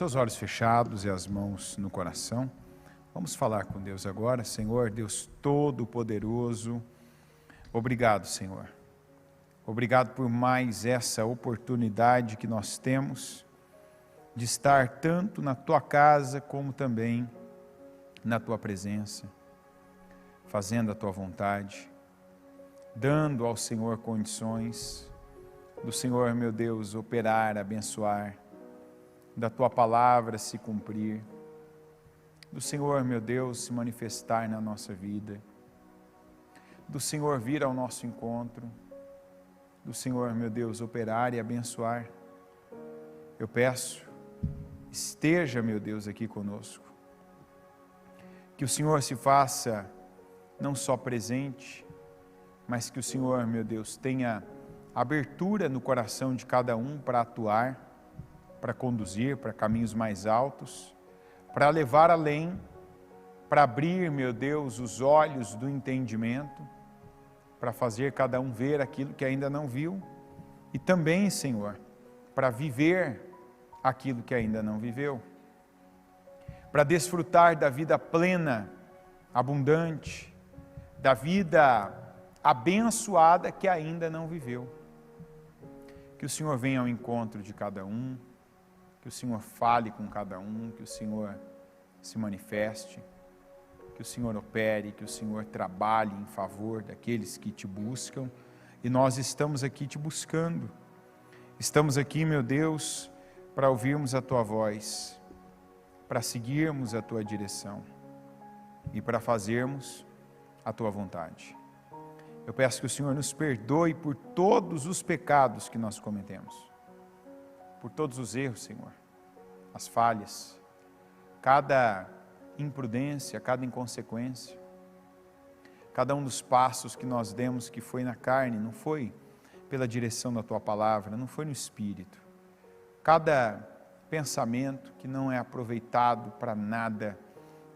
seus olhos fechados e as mãos no coração. Vamos falar com Deus agora. Senhor, Deus Todo-Poderoso, obrigado, Senhor. Obrigado por mais essa oportunidade que nós temos de estar tanto na Tua casa como também na Tua presença, fazendo a Tua vontade, dando ao Senhor condições do Senhor, meu Deus, operar, abençoar, da Tua palavra se cumprir, do Senhor, meu Deus, se manifestar na nossa vida, do Senhor vir ao nosso encontro, do Senhor, meu Deus, operar e abençoar. Eu peço, esteja, meu Deus, aqui conosco, que o Senhor se faça não só presente, mas que o Senhor, meu Deus, tenha abertura no coração de cada um para atuar, para conduzir para caminhos mais altos, para levar além, para abrir, meu Deus, os olhos do entendimento, para fazer cada um ver aquilo que ainda não viu, e também, Senhor, para viver aquilo que ainda não viveu, para desfrutar da vida plena, abundante, da vida abençoada que ainda não viveu. Que o Senhor venha ao encontro de cada um, que o Senhor fale com cada um, que o Senhor se manifeste, que o Senhor opere, que o Senhor trabalhe em favor daqueles que te buscam, e nós estamos aqui te buscando, estamos aqui, meu Deus, para ouvirmos a Tua voz, para seguirmos a Tua direção e para fazermos a Tua vontade. Eu peço que o Senhor nos perdoe por todos os pecados que nós cometemos, por todos os erros, Senhor, as falhas, cada imprudência, cada inconsequência, cada um dos passos que nós demos que foi na carne, não foi pela direção da Tua palavra, não foi no Espírito, cada pensamento que não é aproveitado para nada,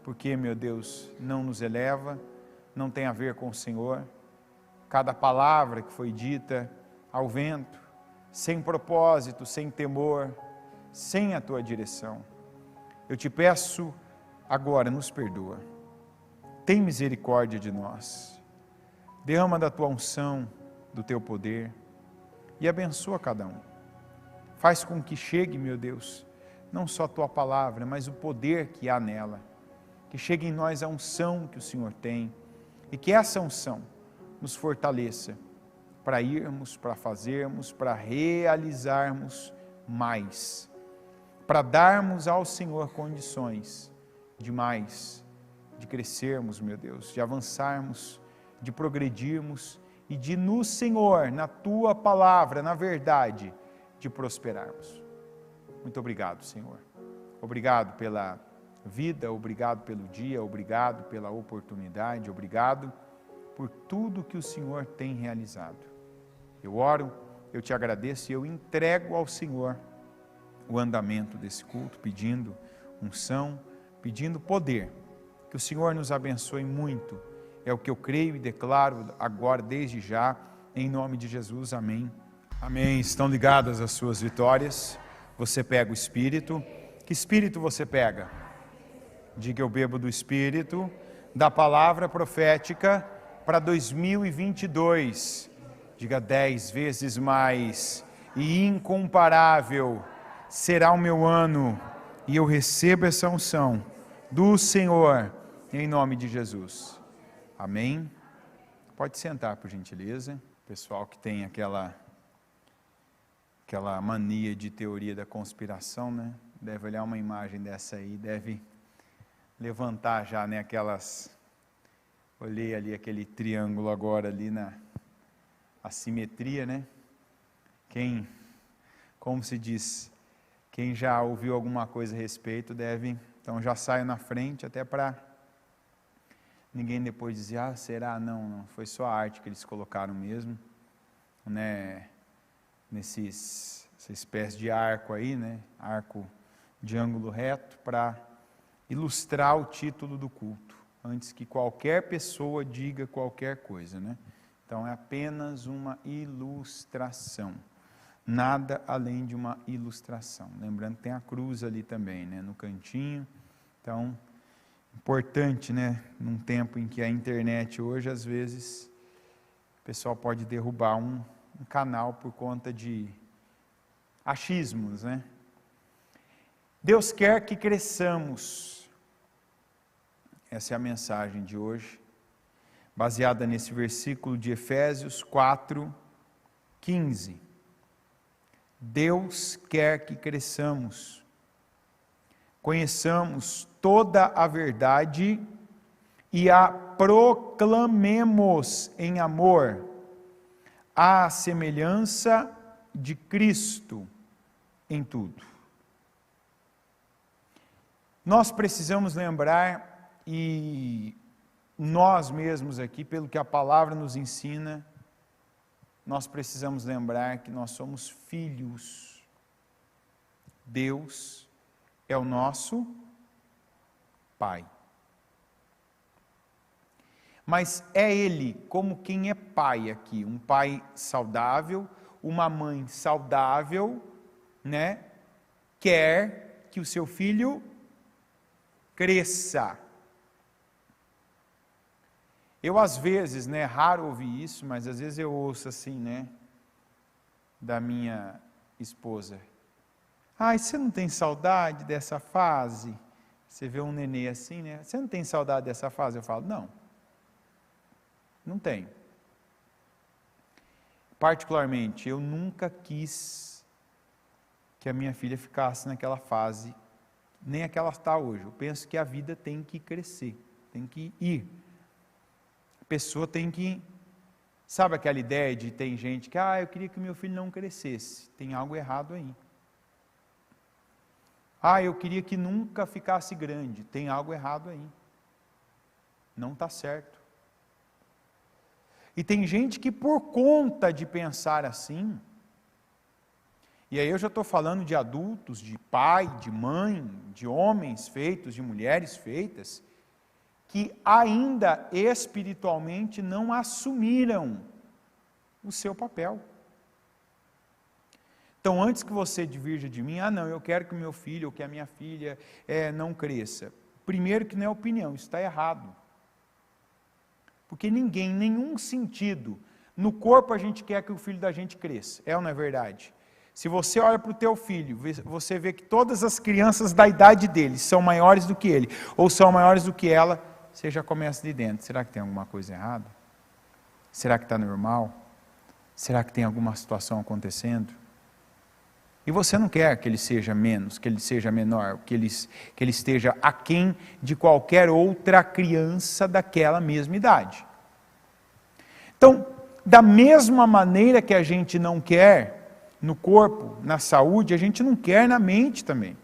porque, meu Deus, não nos eleva, não tem a ver com o Senhor, cada palavra que foi dita ao vento, sem propósito, sem temor, sem a Tua direção. Eu te peço agora, nos perdoa. Tem misericórdia de nós. Derrama da Tua unção, do Teu poder e abençoa cada um. Faz com que chegue, meu Deus, não só a Tua palavra, mas o poder que há nela. Que chegue em nós a unção que o Senhor tem e que essa unção nos fortaleça para irmos, para fazermos, para realizarmos mais, para darmos ao Senhor condições de mais, de crescermos, meu Deus, de avançarmos, de progredirmos e de no Senhor, na Tua palavra, na verdade, de prosperarmos. Muito obrigado, Senhor. Obrigado pela vida, obrigado pelo dia, obrigado pela oportunidade, obrigado por tudo que o Senhor tem realizado. Eu oro, eu te agradeço e eu entrego ao Senhor o andamento desse culto, pedindo unção, pedindo poder. Que o Senhor nos abençoe muito. É o que eu creio e declaro agora, desde já, em nome de Jesus. Amém. Amém. Estão ligadas as suas vitórias. Você pega o Espírito. Que Espírito você pega? Diga: eu bebo do Espírito, da palavra profética para 2022. Diga: 10 vezes mais e incomparável será o meu ano, e eu recebo essa unção do Senhor, em nome de Jesus. Amém? Pode sentar, por gentileza. Pessoal que tem aquela mania de teoria da conspiração, né? Deve olhar uma imagem dessa aí, deve levantar já, né? Olhei ali aquele triângulo agora ali na assimetria, né? Como se diz, quem já ouviu alguma coisa a respeito deve, então já saio na frente até para ninguém depois dizer: será? Não, foi só a arte que eles colocaram mesmo, né? Essa espécie de arco aí, né? Arco de ângulo reto, para ilustrar o título do culto, antes que qualquer pessoa diga qualquer coisa, né? Então é apenas uma ilustração. nada além de uma ilustração. Lembrando que tem a cruz ali também, né, no cantinho. Então, importante, né, num tempo em que a internet hoje, às vezes, o pessoal pode derrubar um canal por conta de achismos, né? Deus quer que cresçamos. Essa é a mensagem de hoje, baseada nesse versículo de Efésios 4:15. Deus quer que cresçamos, conheçamos toda a verdade e a proclamemos em amor, à semelhança de Cristo em tudo. Nós precisamos lembrar, e nós mesmos aqui, pelo que a palavra nos ensina, nós precisamos lembrar que nós somos filhos. Deus é o nosso Pai. Mas é Ele como quem é pai aqui, um pai saudável, uma mãe saudável, né? Quer que o seu filho cresça. Eu às vezes, né, raro ouvir isso, mas às vezes eu ouço assim, né, da minha esposa. Ai, você não tem saudade dessa fase? Você vê um nenê assim, né? Você não tem saudade dessa fase? Eu falo, não tenho. Particularmente, eu nunca quis que a minha filha ficasse naquela fase, nem a que ela está hoje. Eu penso que a vida tem que crescer, tem que ir. A pessoa tem que... Sabe aquela ideia de tem gente que, eu queria que meu filho não crescesse. Tem algo errado aí. Eu queria que nunca ficasse grande. Tem algo errado aí. Não está certo. E tem gente que por conta de pensar assim, e aí eu já estou falando de adultos, de pai, de mãe, de homens feitos, de mulheres feitas, que ainda espiritualmente não assumiram o seu papel. Então, antes que você divirja de mim, não, eu quero que o meu filho ou que a minha filha não cresça. Primeiro que não é opinião, isso está errado. Porque ninguém, em nenhum sentido, no corpo a gente quer que o filho da gente cresça. É ou não é verdade? Se você olha para o teu filho, você vê que todas as crianças da idade dele são maiores do que ele, ou são maiores do que ela, você já começa de dentro. Será que tem alguma coisa errada? Será que está normal? Será que tem alguma situação acontecendo? E você não quer que ele seja menos, que ele seja menor, que ele esteja aquém de qualquer outra criança daquela mesma idade. Então, da mesma maneira que a gente não quer no corpo, na saúde, a gente não quer na mente também.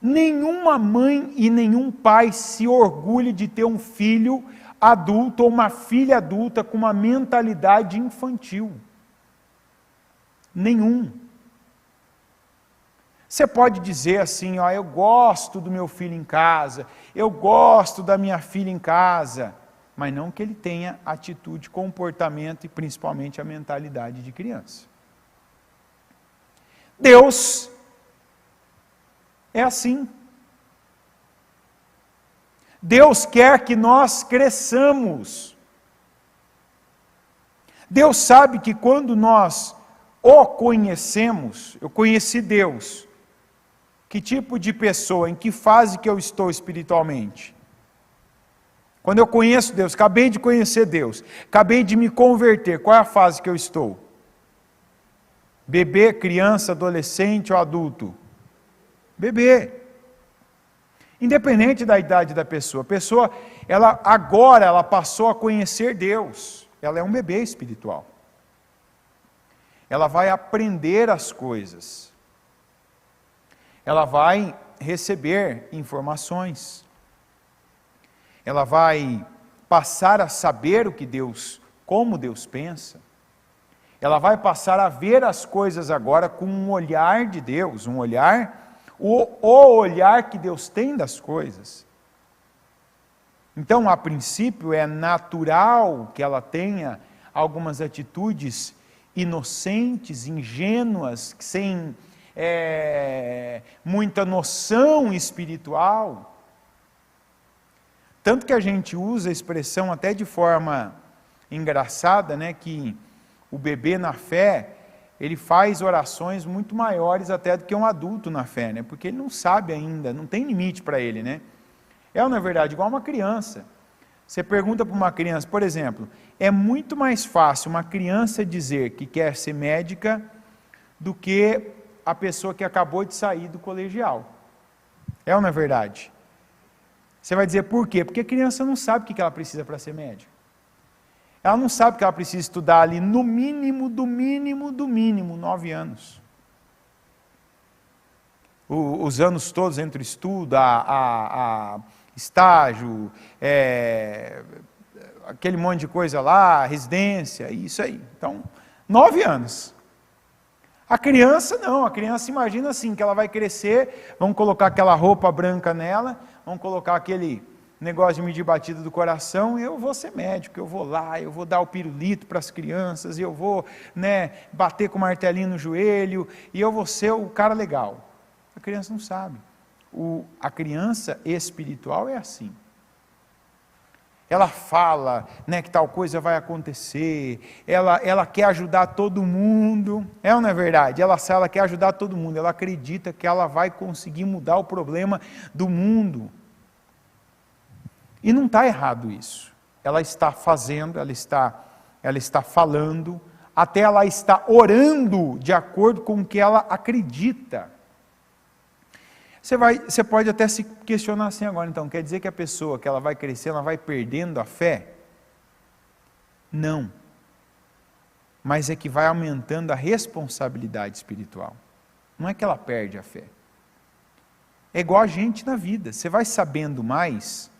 Nenhuma mãe e nenhum pai se orgulha de ter um filho adulto ou uma filha adulta com uma mentalidade infantil. Nenhum. Você pode dizer assim, eu gosto do meu filho em casa, eu gosto da minha filha em casa, mas não que ele tenha atitude, comportamento e principalmente a mentalidade de criança. Deus é assim. Deus quer que nós cresçamos. Deus sabe que quando nós o conhecemos, eu conheci Deus. Que tipo de pessoa, em que fase que eu estou espiritualmente? Quando eu conheço Deus, acabei de conhecer Deus, acabei de me converter, qual é a fase que eu estou? Bebê, criança, adolescente ou adulto? Bebê. Independente da idade da pessoa, a pessoa, ela passou a conhecer Deus, ela é um bebê espiritual. Ela vai aprender as coisas. Ela vai receber informações. Ela vai passar a saber como Deus pensa. Ela vai passar a ver as coisas agora com um olhar de Deus, o olhar que Deus tem das coisas. Então, a princípio, é natural que ela tenha algumas atitudes inocentes, ingênuas, sem muita noção espiritual. Tanto que a gente usa a expressão até de forma engraçada, né, que o bebê na fé, ele faz orações muito maiores até do que um adulto na fé, né, porque ele não sabe ainda, não tem limite para ele, né. É, na verdade, igual uma criança. Você pergunta para uma criança, por exemplo, é muito mais fácil uma criança dizer que quer ser médica do que a pessoa que acabou de sair do colegial. É ou não é verdade? Você vai dizer por quê? Porque a criança não sabe o que ela precisa para ser médica. Ela não sabe que ela precisa estudar ali no mínimo, 9 anos. Os anos todos entre o estudo, a estágio, aquele monte de coisa lá, residência, isso aí. Então, 9 anos. A criança não, a criança imagina assim, que ela vai crescer, vão colocar aquela roupa branca nela, vão colocar aquele negócio de medir batida do coração, e eu vou ser médico, eu vou lá, eu vou dar o pirulito para as crianças, eu vou, bater com o martelinho no joelho, e eu vou ser o cara legal. A criança não sabe. A criança espiritual é assim. Ela fala, que tal coisa vai acontecer, ela quer ajudar todo mundo, é ou não é verdade? Ela quer ajudar todo mundo, ela acredita que ela vai conseguir mudar o problema do mundo. E não está errado isso. Ela está fazendo, ela está falando, até ela está orando de acordo com o que ela acredita. Você pode até se questionar assim agora, então, quer dizer que a pessoa que ela vai crescendo, ela vai perdendo a fé? Não. Mas é que vai aumentando a responsabilidade espiritual. Não é que ela perde a fé. É igual a gente na vida, você vai sabendo mais.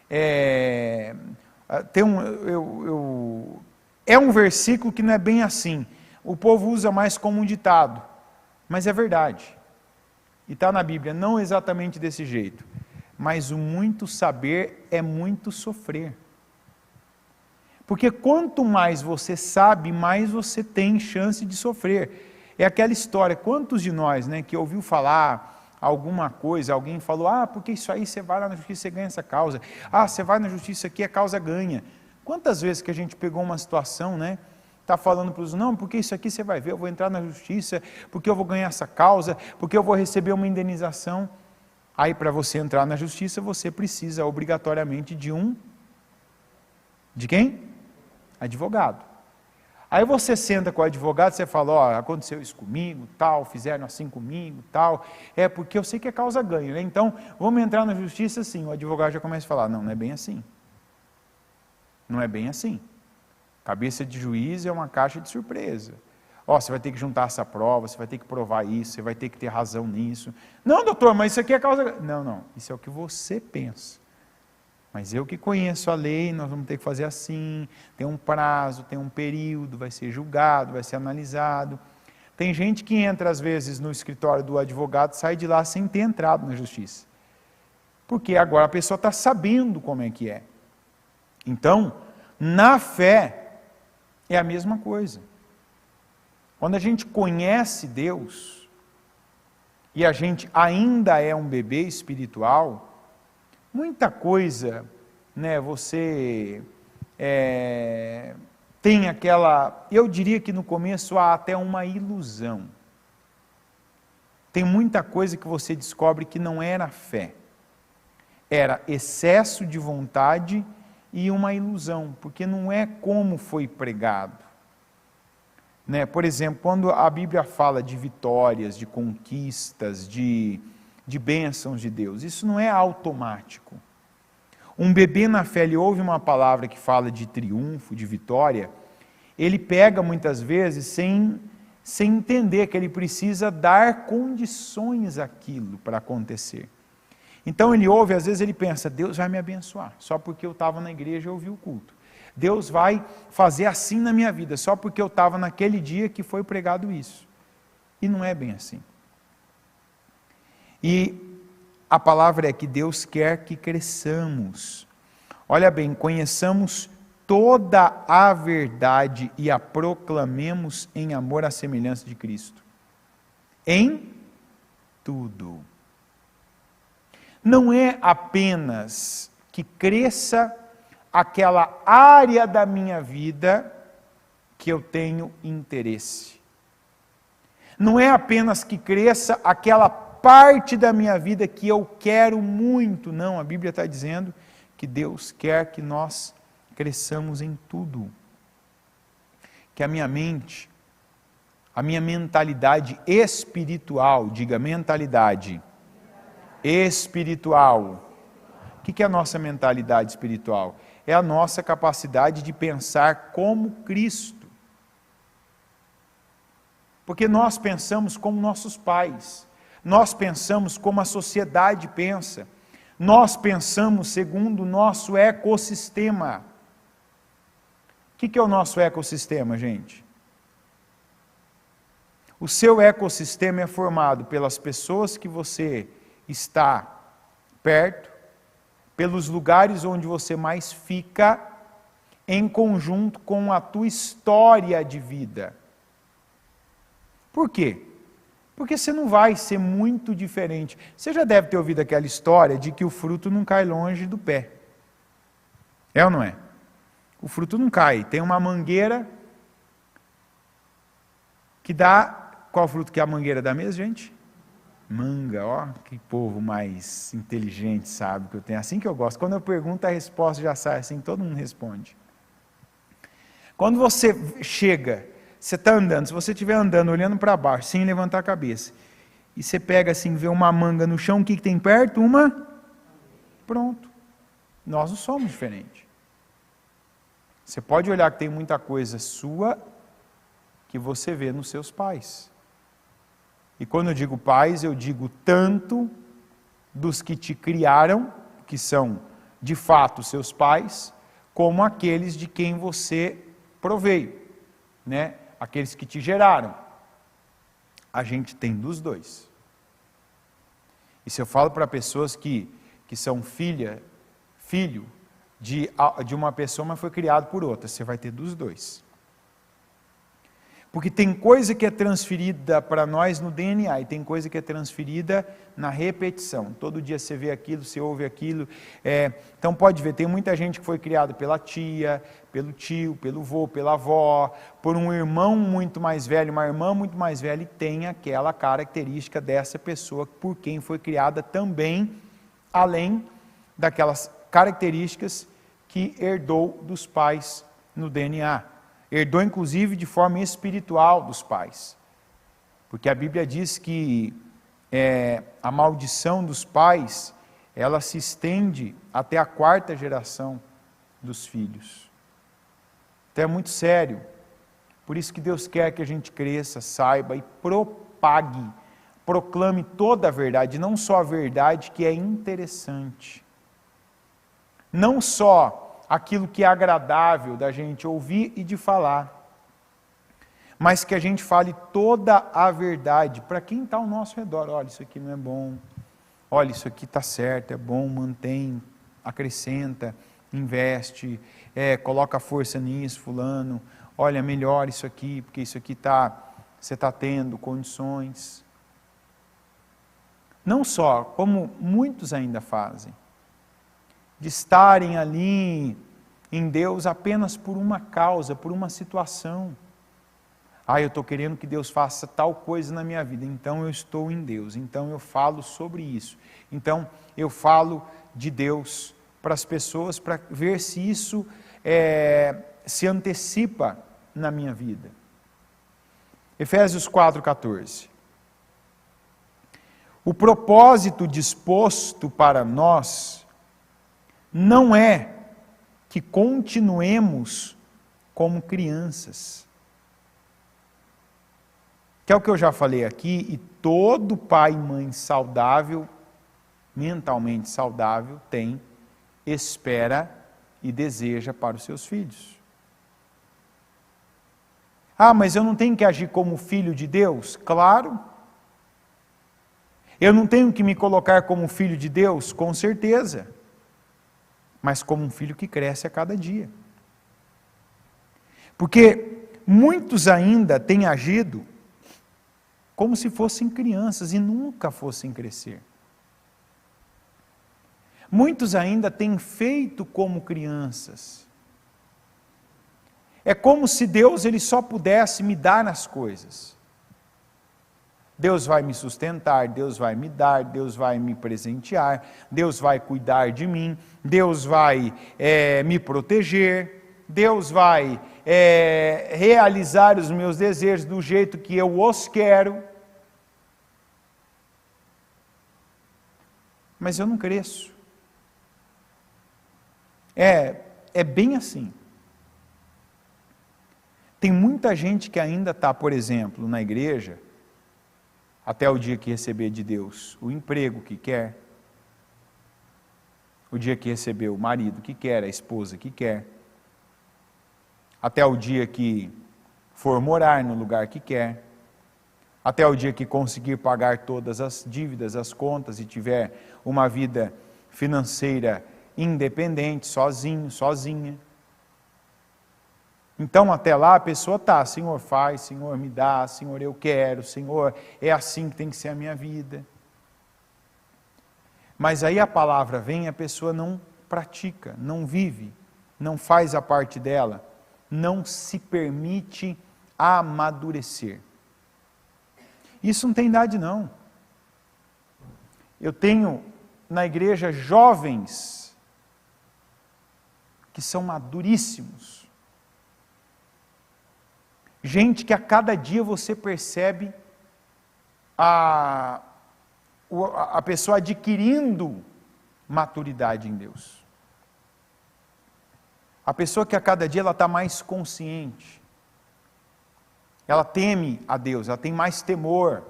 É um versículo que não é bem assim. O povo usa mais como um ditado, mas é verdade. E está na Bíblia, não exatamente desse jeito, mas o muito saber é muito sofrer. Porque quanto mais você sabe, mais você tem chance de sofrer. É aquela história, quantos de nós, que ouviu falar alguma coisa, alguém falou, porque isso aí você vai lá na justiça e ganha essa causa. Você vai na justiça aqui, a causa ganha. Quantas vezes que a gente pegou uma situação, está falando para os não, porque isso aqui você vai ver, eu vou entrar na justiça, porque eu vou ganhar essa causa, porque eu vou receber uma indenização. Aí para você entrar na justiça, você precisa obrigatoriamente de quem? Advogado. Aí você senta com o advogado, você fala, aconteceu isso comigo, tal, fizeram assim comigo, tal, porque eu sei que a causa ganha, então vamos entrar na justiça assim. O advogado já começa a falar, não é bem assim. Não é bem assim. Cabeça de juiz é uma caixa de surpresa. Você vai ter que juntar essa prova, você vai ter que provar isso, você vai ter que ter razão nisso. Não, doutor, mas isso aqui é causa... Não, isso é o que você pensa. Mas eu que conheço a lei, nós vamos ter que fazer assim, tem um prazo, tem um período, vai ser julgado, vai ser analisado. Tem gente que entra às vezes no escritório do advogado, sai de lá sem ter entrado na justiça. Porque agora a pessoa está sabendo como é que é. Então, na fé, é a mesma coisa. Quando a gente conhece Deus, e a gente ainda é um bebê espiritual, muita coisa, você tem aquela, eu diria que no começo há até uma ilusão. Tem muita coisa que você descobre que não era fé. Era excesso de vontade e uma ilusão, porque não é como foi pregado. Por exemplo, quando a Bíblia fala de vitórias, de conquistas, de bênçãos de Deus, isso não é automático. Um bebê na fé, ele ouve uma palavra que fala de triunfo, de vitória, ele pega muitas vezes sem entender que ele precisa dar condições àquilo para acontecer. Então ele ouve, às vezes ele pensa, Deus vai me abençoar, só porque eu estava na igreja e ouvi o culto. Deus vai fazer assim na minha vida, só porque eu estava naquele dia que foi pregado isso. E não é bem assim. E a palavra é que Deus quer que cresçamos. Olha bem, conheçamos toda a verdade e a proclamemos em amor à semelhança de Cristo. Em tudo. Não é apenas que cresça aquela área da minha vida que eu tenho interesse. Não é apenas que cresça aquela parte da minha vida que eu quero muito. Não, a Bíblia está dizendo que Deus quer que nós cresçamos em tudo. Que a minha mente, a minha mentalidade espiritual, diga mentalidade espiritual. O que é a nossa mentalidade espiritual? É a nossa capacidade de pensar como Cristo. Porque nós pensamos como nossos pais, nós pensamos como a sociedade pensa, nós pensamos segundo o nosso ecossistema. O que é o nosso ecossistema, gente? O seu ecossistema é formado pelas pessoas que você está perto, pelos lugares onde você mais fica, em conjunto com a tua história de vida. Por quê? Porque você não vai ser muito diferente. Você já deve ter ouvido aquela história de que o fruto não cai longe do pé. É ou não é? O fruto não cai. Tem uma mangueira que dá... Qual fruto que a mangueira dá mesmo, gente? Manga, ó, que povo mais inteligente, sabe, que eu tenho. Assim que eu gosto. Quando eu pergunto, a resposta já sai assim, todo mundo responde. Quando você chega, você está andando, se você estiver andando, olhando para baixo, sem levantar a cabeça, e você pega assim, vê uma manga no chão, o que tem perto? Uma? Pronto. Nós não somos diferentes. Você pode olhar que tem muita coisa sua que você vê nos seus pais. E quando eu digo pais, eu digo tanto dos que te criaram, que são de fato seus pais, como aqueles de quem você proveio, né? Aqueles que te geraram. A gente tem dos dois. E se eu falo para pessoas que são filho de uma pessoa, mas foi criado por outra, você vai ter dos dois. Porque tem coisa que é transferida para nós no DNA e tem coisa que é transferida na repetição. Todo dia você vê aquilo, você ouve aquilo. Então pode ver, tem muita gente que foi criada pela tia, pelo tio, pelo vô, pela avó, por um irmão muito mais velho, uma irmã muito mais velha, e tem aquela característica dessa pessoa por quem foi criada também, além daquelas características que herdou dos pais no DNA. Herdou inclusive de forma espiritual dos pais. Porque a Bíblia diz que a maldição dos pais, ela se estende até a 4ª geração dos filhos. Então é muito sério. Por isso que Deus quer que a gente cresça, saiba e propague, proclame toda a verdade, não só a verdade que é interessante. Não só aquilo que é agradável da gente ouvir e de falar, mas que a gente fale toda a verdade para quem está ao nosso redor. Olha, isso aqui não é bom, olha, isso aqui está certo, é bom, mantém, acrescenta, investe, coloca força nisso, fulano, olha, melhora isso aqui, porque isso aqui você está tendo condições. Não só, como muitos ainda fazem, de estarem ali em Deus apenas por uma causa, por uma situação. Eu estou querendo que Deus faça tal coisa na minha vida, então eu estou em Deus, então eu falo sobre isso. Então eu falo de Deus para as pessoas, para ver se isso se antecipa na minha vida. Efésios 4,14. O propósito disposto para nós não é que continuemos como crianças. Que é o que eu já falei aqui, e todo pai e mãe saudável, mentalmente saudável, espera e deseja para os seus filhos. Mas eu não tenho que agir como filho de Deus? Claro. Eu não tenho que me colocar como filho de Deus? Com certeza. Mas como um filho que cresce a cada dia. Porque muitos ainda têm agido como se fossem crianças e nunca fossem crescer. Muitos ainda têm feito como crianças. É como se Deus ele só pudesse me dar as coisas. Deus vai me sustentar, Deus vai me dar, Deus vai me presentear, Deus vai cuidar de mim, Deus vai me proteger, Deus vai realizar os meus desejos do jeito que eu os quero. Mas eu não cresço. É bem assim. Tem muita gente que ainda está, por exemplo, na igreja, até o dia que receber de Deus o emprego que quer, o dia que receber o marido que quer, a esposa que quer, até o dia que for morar no lugar que quer, até o dia que conseguir pagar todas as dívidas, as contas e tiver uma vida financeira independente, sozinho, sozinha. Então até lá a pessoa está, Senhor faz, Senhor me dá, Senhor eu quero, Senhor é assim que tem que ser a minha vida. Mas aí a palavra vem e a pessoa não pratica, não vive, não faz a parte dela, não se permite amadurecer. Isso não tem idade não. Eu tenho na igreja jovens que são maduríssimos. Gente que a cada dia você percebe a pessoa adquirindo maturidade em Deus. A pessoa que a cada dia ela está mais consciente. Ela teme a Deus, ela tem mais temor.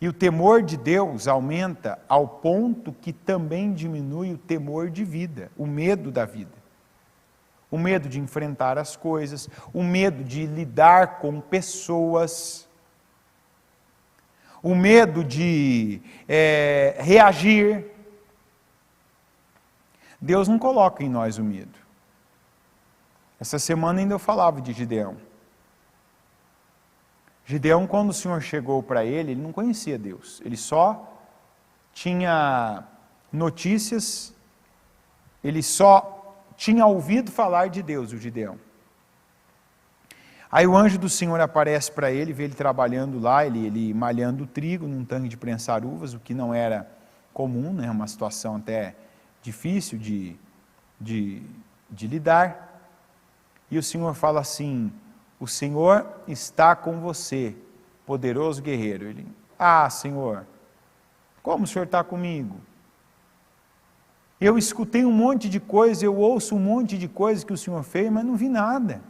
E o temor de Deus aumenta ao ponto que também diminui o temor de vida, o medo da vida. O medo de enfrentar as coisas, o medo de lidar com pessoas, o medo de reagir. Deus não coloca em nós o medo. Essa semana ainda eu falava de Gideão. Gideão, quando o Senhor chegou para ele não conhecia Deus. Ele só tinha notícias, ele só tinha ouvido falar de Deus, o Gideão. Aí o anjo do Senhor aparece para ele, vê ele trabalhando lá, ele malhando trigo num tanque de prensar uvas, o que não era comum, né? Uma situação até difícil de lidar. E o Senhor fala assim, o Senhor está com você, poderoso guerreiro. Ele, Senhor, como o Senhor está comigo? Eu escutei um monte de coisa, eu ouço um monte de coisa que o Senhor fez, mas não vi nada.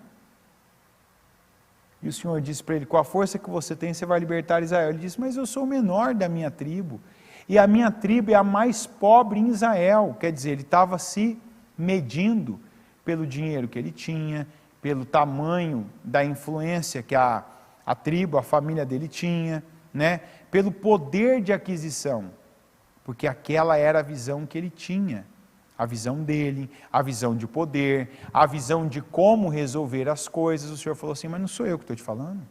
E o Senhor disse para ele, com a força que você tem, você vai libertar Israel. Ele disse, mas eu sou o menor da minha tribo, e a minha tribo é a mais pobre em Israel. Quer dizer, ele estava se medindo pelo dinheiro que ele tinha, pelo tamanho da influência que a tribo, a família dele tinha, né? Pelo poder de aquisição, porque aquela era a visão que ele tinha, a visão dele, a visão de poder, a visão de como resolver as coisas. O Senhor falou assim, mas não sou eu que estou te falando,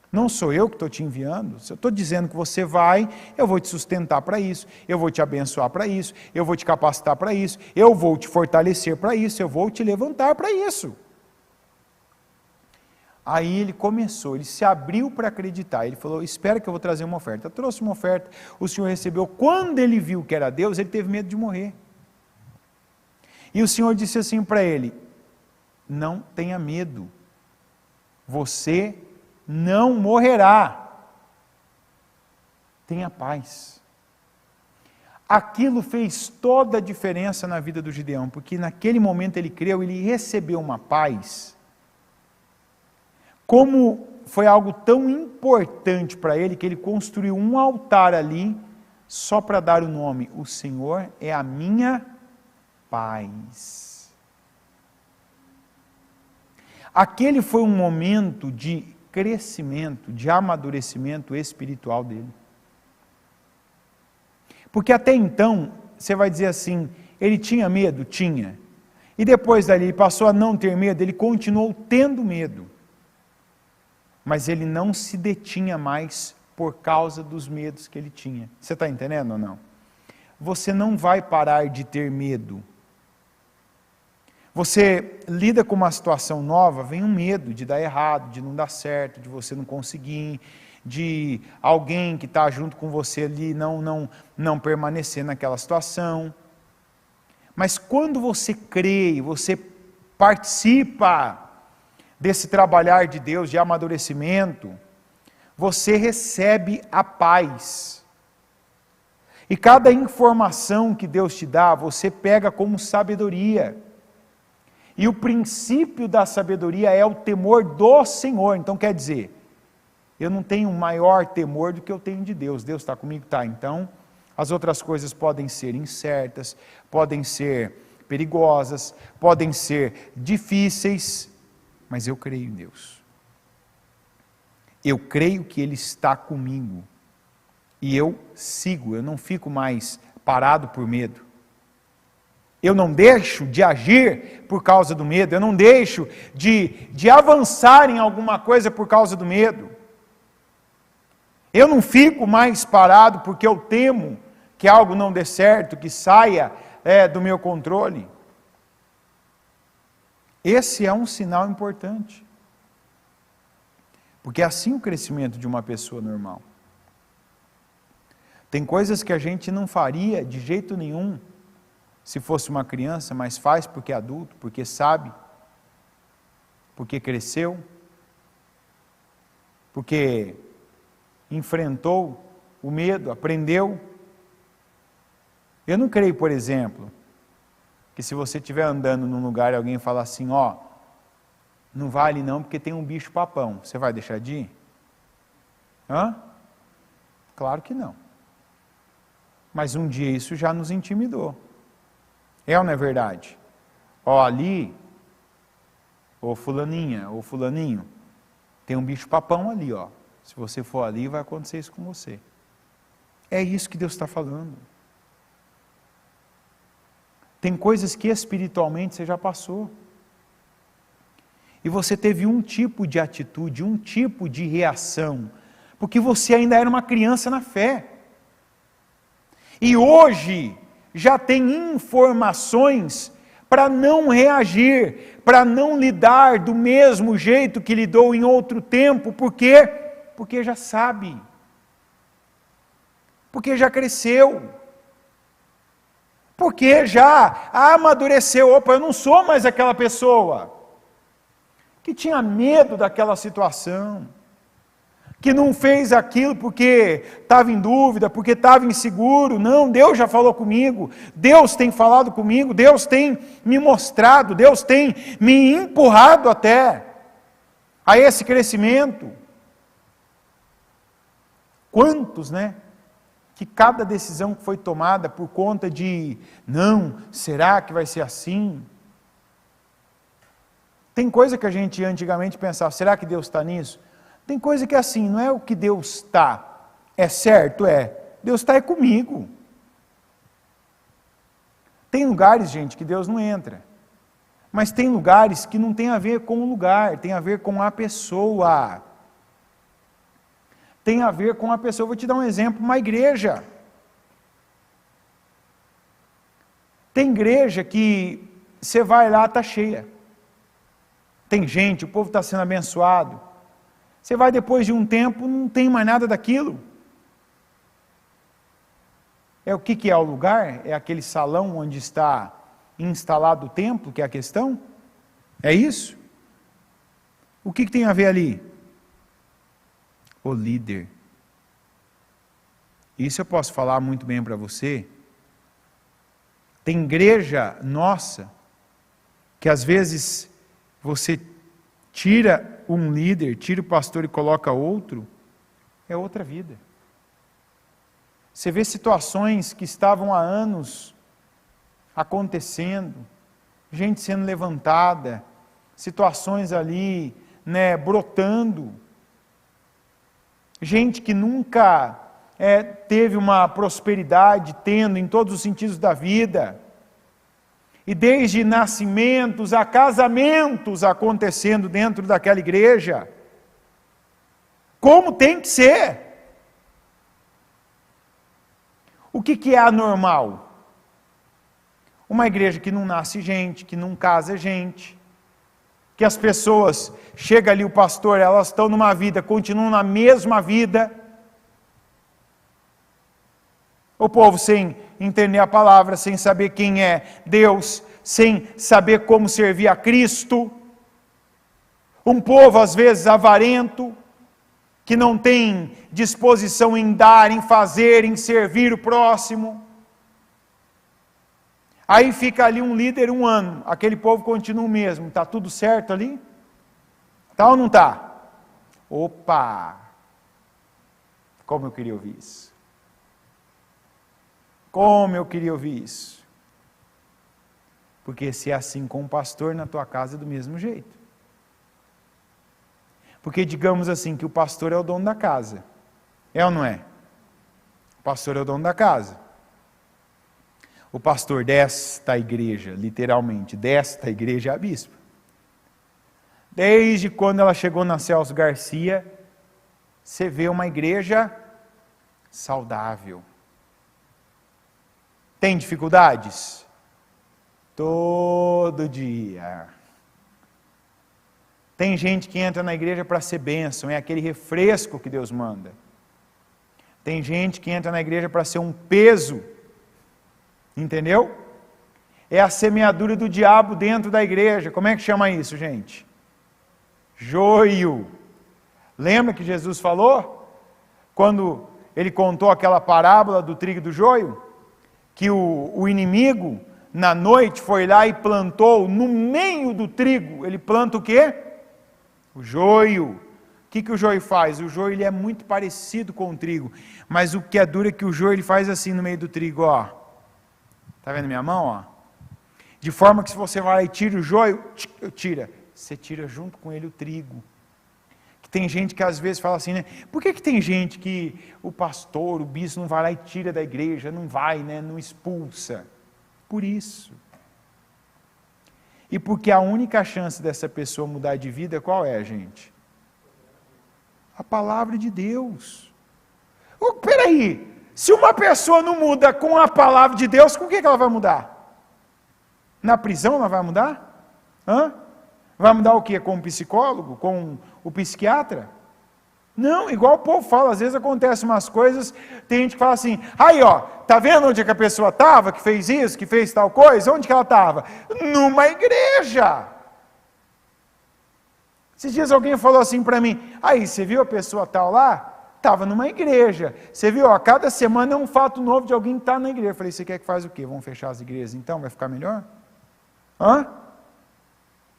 não sou eu que estou te enviando, se eu estou dizendo que você vai, eu vou te sustentar para isso, eu vou te abençoar para isso, eu vou te capacitar para isso, eu vou te fortalecer para isso, eu vou te levantar para isso. Aí ele começou, ele se abriu para acreditar, ele falou, espera que eu vou trazer uma oferta. Eu trouxe uma oferta, o Senhor recebeu. Quando ele viu que era Deus, ele teve medo de morrer. E o Senhor disse assim para ele, não tenha medo, você não morrerá, tenha paz. Aquilo fez toda a diferença na vida do Gideão, porque naquele momento ele creu, ele recebeu uma paz, como foi algo tão importante para ele, que ele construiu um altar ali, só para dar o nome, o Senhor é a minha paz. Aquele foi um momento de crescimento, de amadurecimento espiritual dele. Porque até então, você vai dizer assim, ele tinha medo? Tinha. E depois dali, ele passou a não ter medo, ele continuou tendo medo. Mas ele não se detinha mais por causa dos medos que ele tinha. Você está entendendo ou não? Você não vai parar de ter medo. Você lida com uma situação nova, vem um medo de dar errado, de não dar certo, de você não conseguir, de alguém que está junto com você ali não permanecer naquela situação. Mas quando você crê, você participa desse trabalhar de Deus, de amadurecimento, você recebe a paz. E cada informação que Deus te dá, você pega como sabedoria. E o princípio da sabedoria é o temor do Senhor. Então quer dizer, eu não tenho maior temor do que eu tenho de Deus. Deus está comigo? Tá. Então, as outras coisas podem ser incertas, podem ser perigosas, podem ser difíceis, mas eu creio em Deus. Eu creio que Ele está comigo. E eu sigo, eu não fico mais parado por medo. Eu não deixo de agir por causa do medo, eu não deixo de avançar em alguma coisa por causa do medo. Eu não fico mais parado porque eu temo que algo não dê certo, que saia do meu controle. Esse é um sinal importante. Porque é assim o crescimento de uma pessoa normal. Tem coisas que a gente não faria de jeito nenhum se fosse uma criança, mas faz porque é adulto, porque sabe, porque cresceu, porque enfrentou o medo, aprendeu. Eu não creio, por exemplo, que se você estiver andando num lugar e alguém falar assim, ó, não vale não porque tem um bicho papão, você vai deixar de ir? Hã? Claro que não. Mas um dia isso já nos intimidou. É ou não é verdade? Ó, ali, ô fulaninha, ô fulaninho, tem um bicho papão ali, ó. Se você for ali, vai acontecer isso com você. É isso que Deus está falando. Tem coisas que espiritualmente você já passou. E você teve um tipo de atitude, um tipo de reação, porque você ainda era uma criança na fé. E hoje já tem informações para não reagir, para não lidar do mesmo jeito que lidou em outro tempo. Por quê? Porque já sabe. Porque já cresceu. Porque já amadureceu. Opa, eu não sou mais aquela pessoa que tinha medo daquela situação, que não fez aquilo porque estava em dúvida, porque estava inseguro. Não, Deus já falou comigo, Deus tem falado comigo, Deus tem me mostrado, Deus tem me empurrado até a esse crescimento. Quantos, que cada decisão que foi tomada por conta de, não, será que vai ser assim? Tem coisa que a gente antigamente pensava, será que Deus está nisso? Tem coisa que é assim, não é o que Deus está, é certo, Deus está comigo. Tem lugares, gente, que Deus não entra, mas tem lugares que não tem a ver com o lugar, tem a ver com a pessoa. Tem a ver com a pessoa. Vou te dar um exemplo, uma igreja. Tem igreja que você vai lá, está cheia. Tem gente, o povo está sendo abençoado. Você vai depois de um tempo, não tem mais nada daquilo. O que é o lugar? É aquele salão onde está instalado o templo, que é a questão? É isso? O que tem a ver ali? O líder. Isso eu posso falar muito bem para você. Tem igreja nossa, que às vezes você tira um líder, tira o pastor e coloca outro, é outra vida. Você vê situações que estavam há anos acontecendo, gente sendo levantada, situações ali, brotando, gente que nunca teve uma prosperidade, tendo em todos os sentidos da vida, E desde nascimentos a casamentos acontecendo dentro daquela igreja. Como tem que ser. O que é anormal? Uma igreja que não nasce gente, que não casa gente, que as pessoas, chega ali o pastor, elas estão numa vida, continuam na mesma vida. O povo sem entender a palavra, sem saber quem é Deus, sem saber como servir a Cristo. Um povo às vezes avarento, que não tem disposição em dar, em fazer, em servir o próximo. Aí fica ali um líder 1 ano, aquele povo continua o mesmo, está tudo certo ali? Está ou não está? Opa! Como eu queria ouvir isso. Como eu queria ouvir isso. Porque se é assim com o pastor na tua casa é do mesmo jeito. Porque digamos assim que o pastor é o dono da casa. É ou não é? O pastor é o dono da casa. O pastor desta igreja, literalmente, desta igreja é a bispa. Desde quando ela chegou na Celso Garcia, você vê uma igreja saudável. Tem dificuldades? Todo dia. Tem gente que entra na igreja para ser bênção, é aquele refresco que Deus manda. Tem gente que entra na igreja para ser um peso, entendeu? É a semeadura do diabo dentro da igreja. Como é que chama isso, gente? Joio. Lembra que Jesus falou? Quando ele contou aquela parábola do trigo e do joio? Que o inimigo, na noite, foi lá e plantou no meio do trigo. Ele planta o quê? O joio. O que o joio faz? O joio ele é muito parecido com o trigo. Mas o que é duro é que o joio ele faz assim no meio do trigo, ó. Está vendo minha mão, ó? De forma que se você vai lá e tira o joio, tira. Você tira junto com ele o trigo. Que tem gente que às vezes fala assim, né? Por que tem gente que o pastor, o bispo não vai lá e tira da igreja, não vai, né? Não expulsa? Por isso. E porque a única chance dessa pessoa mudar de vida, qual é, gente? A palavra de Deus. Peraí, se uma pessoa não muda com a palavra de Deus, com o que ela vai mudar? Na prisão ela vai mudar? Vai mudar o quê? Com o psicólogo? Com o psiquiatra? Não, igual o povo fala, às vezes acontecem umas coisas, tem gente que fala assim, aí ó, tá vendo onde é que a pessoa estava, que fez isso, que fez tal coisa? Onde que ela estava? Numa igreja. Esses dias alguém falou assim para mim, aí, você viu a pessoa tal lá? Estava numa igreja. Você viu, a cada semana é um fato novo de alguém que está na igreja. Eu falei, você quer que faz o quê? Vamos fechar as igrejas então? Vai ficar melhor?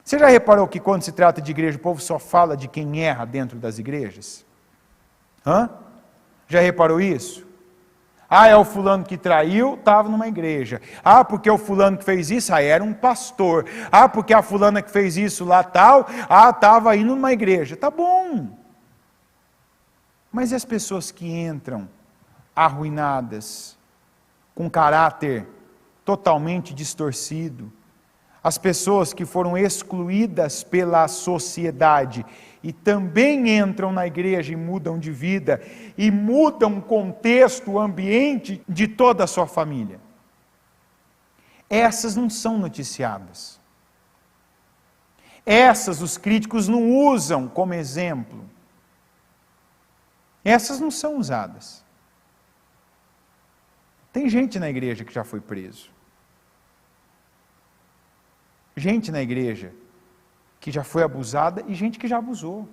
Você já reparou que quando se trata de igreja, o povo só fala de quem erra dentro das igrejas? Já reparou isso? É o fulano que traiu, estava numa igreja. Porque o fulano que fez isso, era um pastor. Porque a fulana que fez isso lá tal, estava indo numa igreja. Tá bom. Mas e as pessoas que entram arruinadas, com caráter totalmente distorcido? As pessoas que foram excluídas pela sociedade e também entram na igreja e mudam de vida, e mudam o contexto, o ambiente de toda a sua família. Essas não são noticiadas. Essas os críticos não usam como exemplo. Essas não são usadas. Tem gente na igreja que já foi preso. Gente na igreja que já foi abusada e gente que já abusou.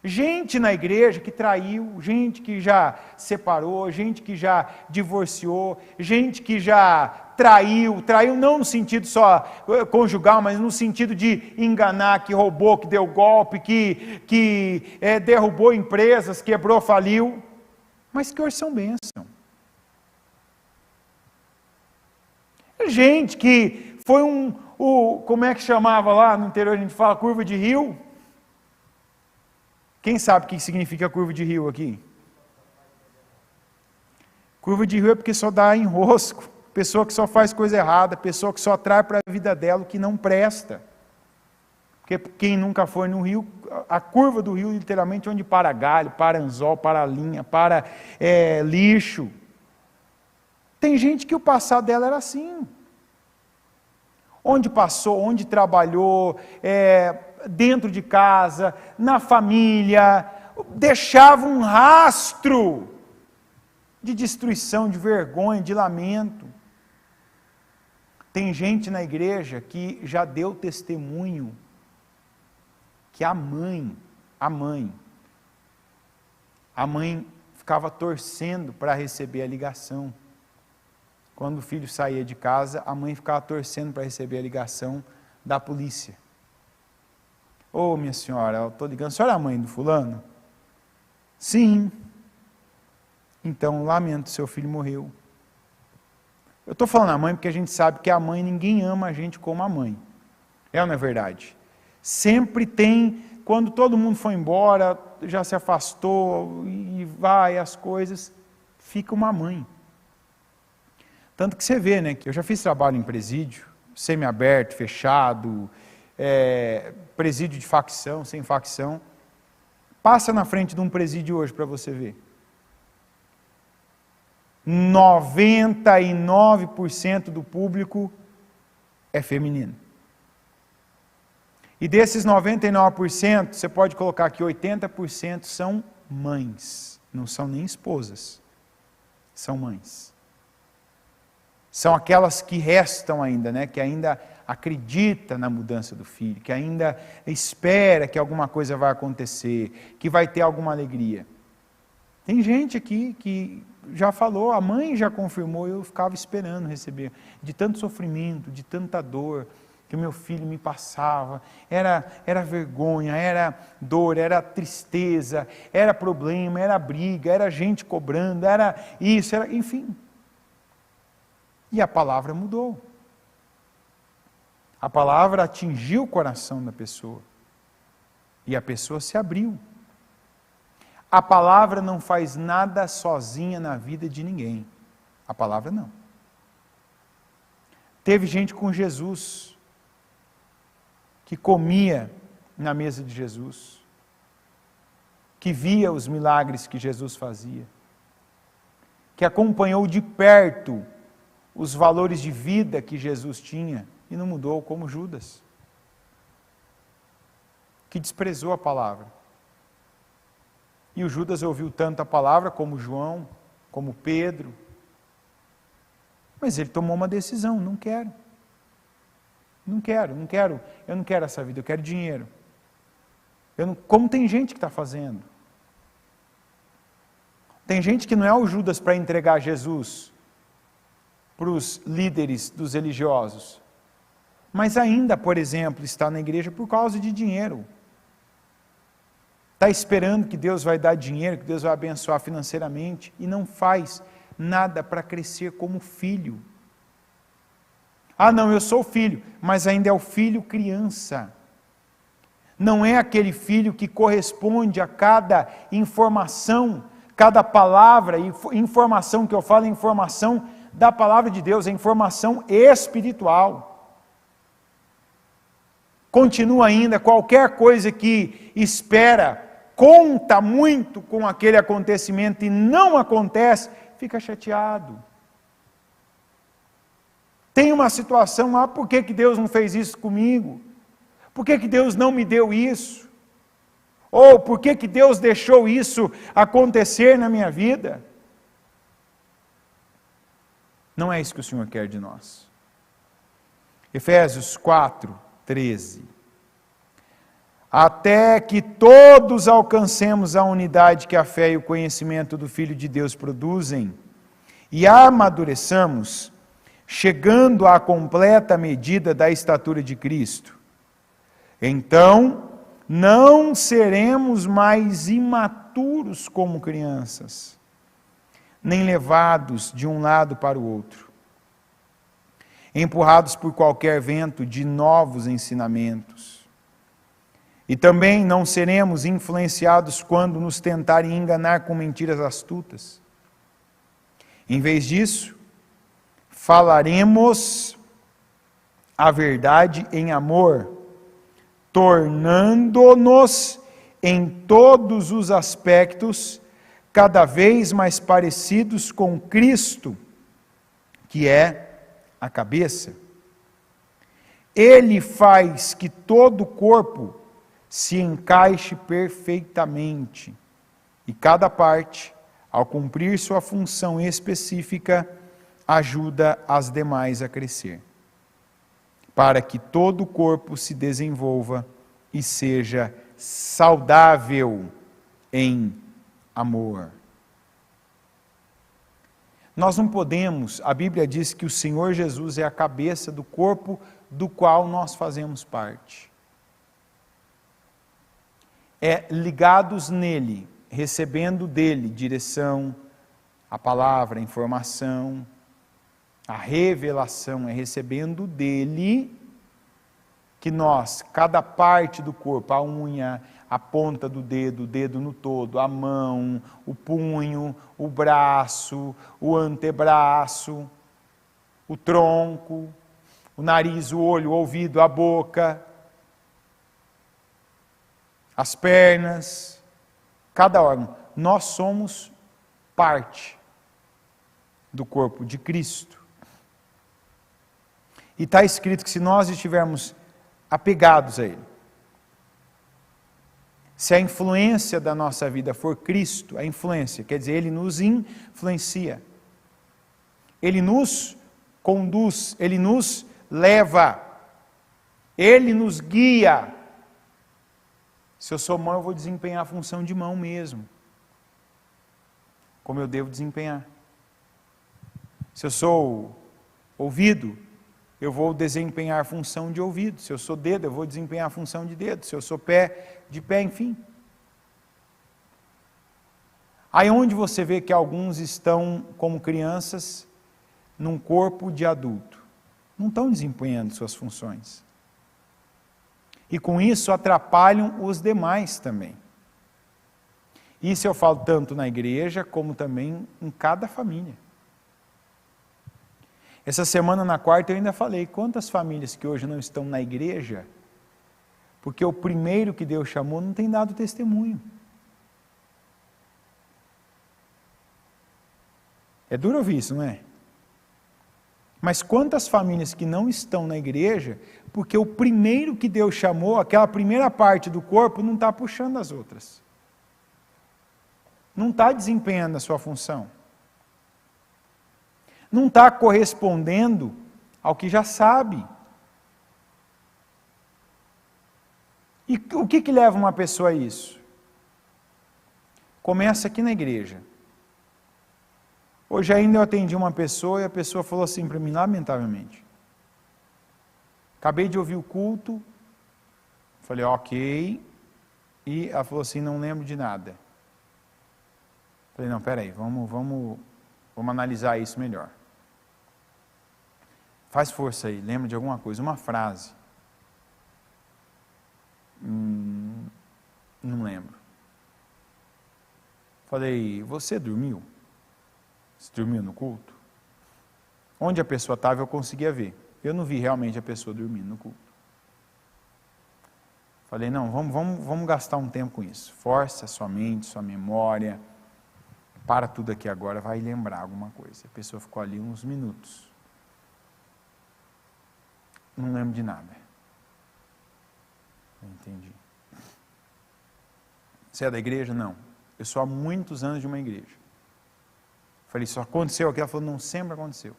Gente na igreja que traiu, gente que já separou, gente que já divorciou, gente que já traiu não no sentido só conjugal, mas no sentido de enganar, que roubou, que deu golpe, que derrubou empresas, quebrou, faliu, mas que hoje são bênção. Gente que foi como é que chamava lá no interior, a gente fala curva de rio. Quem sabe o que significa curva de rio aqui? Curva de rio é porque só dá enrosco. pessoa que só faz coisa errada, pessoa que só atrai para a vida dela o que não presta. Porque quem nunca foi no rio, a curva do rio, literalmente, onde para galho, para anzol, para linha, para lixo. Tem gente que o passado dela era assim. Onde passou, onde trabalhou, dentro de casa, na família, deixava um rastro de destruição, de vergonha, de lamento. Tem gente na igreja que já deu testemunho que a mãe ficava torcendo para receber a ligação. Quando o filho saía de casa, a mãe ficava torcendo para receber a ligação da polícia. Ô, minha senhora, eu estou ligando, a senhora é a mãe do fulano? Sim. Então, lamento, seu filho morreu. Eu estou falando a mãe porque a gente sabe que a mãe, ninguém ama a gente como a mãe. É ou não é verdade? Sempre tem, quando todo mundo foi embora, já se afastou e vai as coisas, fica uma mãe. Tanto que você vê, né, que eu já fiz trabalho em presídio, semi-aberto, fechado, presídio de facção, sem facção. Passa na frente de um presídio hoje para você ver. 99% do público é feminino. E desses 99%, você pode colocar que 80% são mães, não são nem esposas, são mães. São aquelas que restam ainda, né? Que ainda acredita na mudança do filho, que ainda espera que alguma coisa vai acontecer, que vai ter alguma alegria. Tem gente aqui que já falou, a mãe já confirmou, eu ficava esperando receber, de tanto sofrimento, de tanta dor, que o meu filho me passava, era vergonha, era dor, era tristeza, era problema, era briga, era gente cobrando, era isso, enfim. E a palavra mudou. A palavra atingiu o coração da pessoa. E a pessoa se abriu. A palavra não faz nada sozinha na vida de ninguém. A palavra não. Teve gente com Jesus que comia na mesa de Jesus, que via os milagres que Jesus fazia, que acompanhou de perto os valores de vida que Jesus tinha e não mudou, como Judas, que desprezou a palavra. E o Judas ouviu tanto a palavra como João, como Pedro, mas ele tomou uma decisão: não quero, eu não quero essa vida, eu quero dinheiro. Como tem gente que está fazendo. Tem gente que não é o Judas para entregar Jesus para os líderes dos religiosos, mas ainda, por exemplo, está na igreja por causa de dinheiro. Está esperando que Deus vai dar dinheiro, que Deus vai abençoar financeiramente, e não faz nada para crescer como filho. Ah, não, eu sou filho, mas ainda é o filho criança. Não é aquele filho que corresponde a cada informação, cada palavra, e informação que eu falo é informação da palavra de Deus, é informação espiritual. Continua ainda, qualquer coisa que espera, conta muito com aquele acontecimento e não acontece, fica chateado. Tem uma situação lá, por que Deus não fez isso comigo? Por que Deus não me deu isso? Ou por que Deus deixou isso acontecer na minha vida? Não é isso que o Senhor quer de nós. Efésios 4:13. Até que todos alcancemos a unidade que a fé e o conhecimento do Filho de Deus produzem, e amadureçamos, chegando à completa medida da estatura de Cristo. Então, não seremos mais imaturos como crianças, nem levados de um lado para o outro, empurrados por qualquer vento de novos ensinamentos. E também não seremos influenciados quando nos tentarem enganar com mentiras astutas. Em vez disso, falaremos a verdade em amor, tornando-nos em todos os aspectos cada vez mais parecidos com Cristo, que é a cabeça. Ele faz que todo o corpo se encaixe perfeitamente e cada parte, ao cumprir sua função específica, ajuda as demais a crescer, para que todo o corpo se desenvolva e seja saudável em amor. Nós não podemos, a Bíblia diz que o Senhor Jesus é a cabeça do corpo do qual nós fazemos parte. É ligados nele, recebendo dele direção, a palavra, a informação, a revelação, é recebendo dele que nós, cada parte do corpo, a unha, a ponta do dedo, o dedo no todo, a mão, o punho, o braço, o antebraço, o tronco, o nariz, o olho, o ouvido, a boca, as pernas, cada órgão. Nós somos parte do corpo de Cristo. E está escrito que se nós estivermos apegados a Ele, se a influência da nossa vida for Cristo, a influência, quer dizer, Ele nos influencia, Ele nos conduz, Ele nos leva, Ele nos guia. Se eu sou mão, eu vou desempenhar a função de mão mesmo, como eu devo desempenhar. Se eu sou ouvido, eu vou desempenhar a função de ouvido. Se eu sou dedo, eu vou desempenhar a função de dedo. Se eu sou pé, de pé, enfim. Aí onde você vê que alguns estão como crianças num corpo de adulto, não estão desempenhando suas funções. E com isso atrapalham os demais também. Isso eu falo tanto na igreja, como também em cada família. Essa semana, na quarta, eu ainda falei, quantas famílias que hoje não estão na igreja, porque o primeiro que Deus chamou não tem dado testemunho. É duro ouvir isso, não é? Mas quantas famílias que não estão na igreja, porque o primeiro que Deus chamou, aquela primeira parte do corpo, não está puxando as outras. Não está desempenhando a sua função. Não está correspondendo ao que já sabe. E o que leva uma pessoa a isso? Começa aqui na igreja. Hoje ainda eu atendi uma pessoa e a pessoa falou assim para mim, lamentavelmente. Acabei de ouvir o culto, falei, ok, e ela falou assim, não lembro de nada. Falei, não, peraí, vamos analisar isso melhor. Faz força aí, lembra de alguma coisa, uma frase. Não lembro. Falei, você dormiu? Você dormiu no culto? Onde a pessoa estava eu conseguia ver. Eu não vi realmente a pessoa dormindo no culto. Falei, não, vamos gastar um tempo com isso. Força sua mente, sua memória. Para tudo aqui agora, vai lembrar alguma coisa. A pessoa ficou ali uns minutos. Não lembro de nada. Não entendi. Você é da igreja? Não. Eu sou há muitos anos de uma igreja. Falei, só aconteceu aqui? Ela falou, não, sempre aconteceu.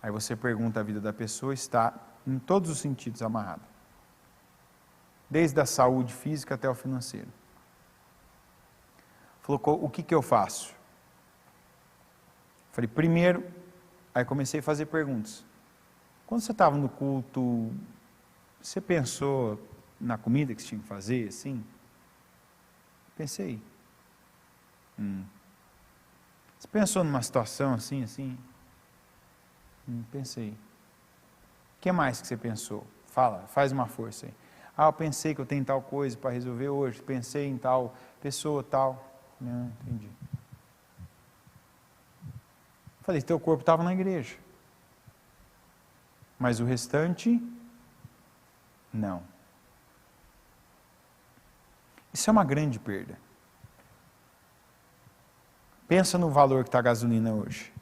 Aí você pergunta, a vida da pessoa está em todos os sentidos amarrada. Desde a saúde física até o financeiro. Falou, o que eu faço? Falei, primeiro, aí comecei a fazer perguntas. Quando você estava no culto, você pensou na comida que você tinha que fazer, assim? Pensei. Você pensou numa situação assim? Pensei. O que mais que você pensou? Fala, faz uma força aí. Eu pensei que eu tenho tal coisa para resolver hoje, pensei em tal pessoa, tal. Não, entendi. Falei, teu corpo estava na igreja. Mas o restante, não. Isso é uma grande perda. Pensa no valor que está a gasolina hoje.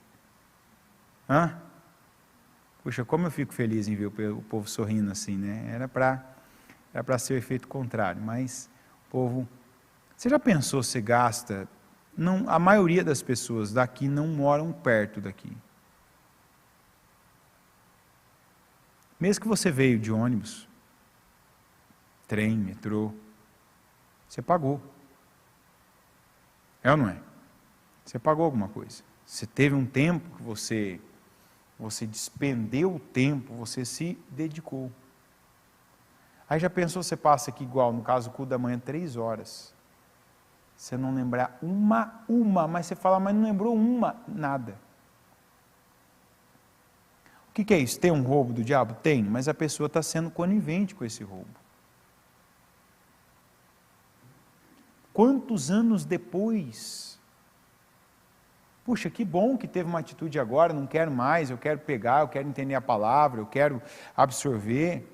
Puxa, como eu fico feliz em ver o povo sorrindo assim, né? Era para ser o efeito contrário, mas o povo... Você já pensou, você gasta... Não, a maioria das pessoas daqui não moram perto daqui. Mesmo que você veio de ônibus, trem, metrô, você pagou. É ou não é? Você pagou alguma coisa. Você teve um tempo que você despendeu o tempo, você se dedicou. Aí já pensou, você passa aqui igual, no caso, o culto da manhã, 3 horas. Você não lembrar uma, mas você fala, mas não lembrou nada. O que é isso? Tem um roubo do diabo? Tem, mas a pessoa está sendo conivente com esse roubo. Quantos anos depois? Puxa, que bom que teve uma atitude agora, não quero mais, eu quero pegar, eu quero entender a palavra, eu quero absorver.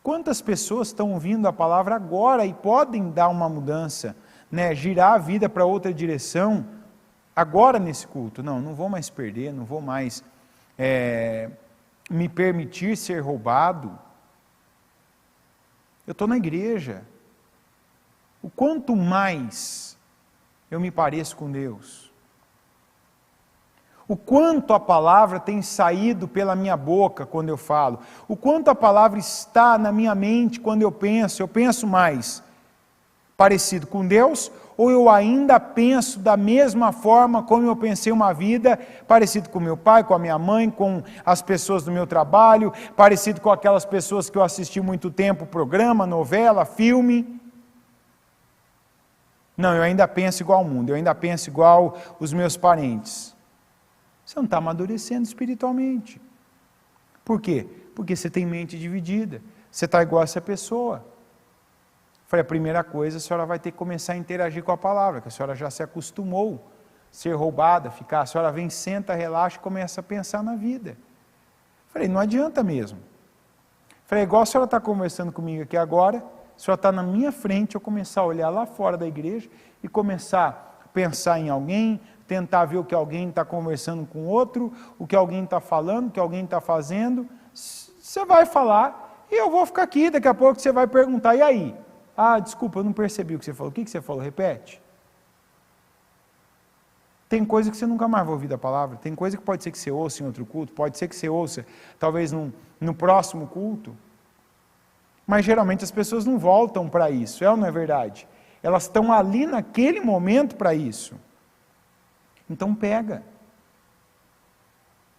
Quantas pessoas estão ouvindo a palavra agora e podem dar uma mudança, né? Girar a vida para outra direção, agora nesse culto? Não vou mais perder, não vou mais me permitir ser roubado. Eu estou na igreja. O quanto mais eu me pareço com Deus, o quanto a palavra tem saído pela minha boca quando eu falo, o quanto a palavra está na minha mente quando eu penso mais parecido com Deus, ou eu ainda penso da mesma forma como eu pensei uma vida, parecido com meu pai, com a minha mãe, com as pessoas do meu trabalho, parecido com aquelas pessoas que eu assisti muito tempo, programa, novela, filme. Não, eu ainda penso igual ao mundo, eu ainda penso igual os meus parentes. Você não está amadurecendo espiritualmente. Por quê? Porque você tem mente dividida. Você está igual a essa pessoa. Falei, a primeira coisa, a senhora vai ter que começar a interagir com a palavra, que a senhora já se acostumou a ser roubada, a senhora vem, senta, relaxa e começa a pensar na vida. Falei, não adianta mesmo. Falei, igual a senhora está conversando comigo aqui agora, a senhora está na minha frente, eu começar a olhar lá fora da igreja e começar a pensar em alguém, tentar ver o que alguém está conversando com outro, o que alguém está falando, o que alguém está fazendo. Você vai falar e eu vou ficar aqui, daqui a pouco você vai perguntar, e aí? Desculpa, eu não percebi o que você falou. O que você falou? Repete. Tem coisa que você nunca mais vai ouvir da palavra, tem coisa que pode ser que você ouça em outro culto, pode ser que você ouça talvez no próximo culto, mas geralmente as pessoas não voltam para isso, é ou não é verdade? Elas estão ali naquele momento para isso. Então pega.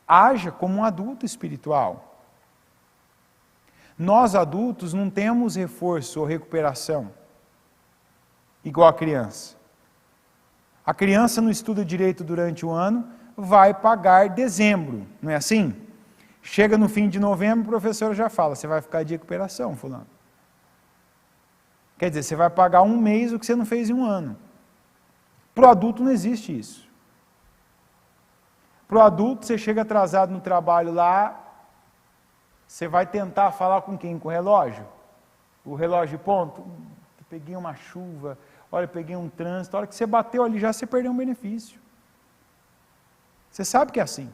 Haja como um adulto espiritual. Nós adultos não temos reforço ou recuperação igual a criança. A criança não estuda direito durante o ano, vai pagar dezembro, não é assim? Chega no fim de novembro, o professor já fala, você vai ficar de recuperação, fulano. Quer dizer, você vai pagar um mês o que você não fez em um ano. Para o adulto não existe isso. Para o adulto, você chega atrasado no trabalho lá, você vai tentar falar com quem? Com o relógio? O relógio de ponto? Peguei uma chuva, olha, peguei um trânsito, a hora que você bateu ali já, você perdeu um benefício. Você sabe que é assim.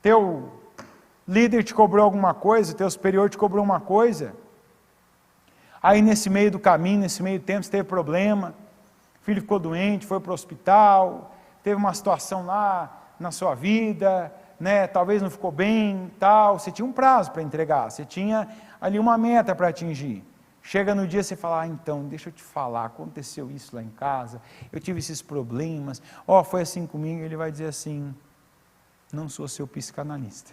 Teu líder te cobrou alguma coisa, teu superior te cobrou uma coisa, aí nesse meio do caminho, nesse meio tempo, você teve problema, o filho ficou doente, foi para o hospital, teve uma situação lá na sua vida, né, talvez não ficou bem, tal, você tinha um prazo para entregar, você tinha ali uma meta para atingir. Chega no dia você fala, então, deixa eu te falar, aconteceu isso lá em casa, eu tive esses problemas, foi assim comigo, ele vai dizer assim, não sou seu psicanalista.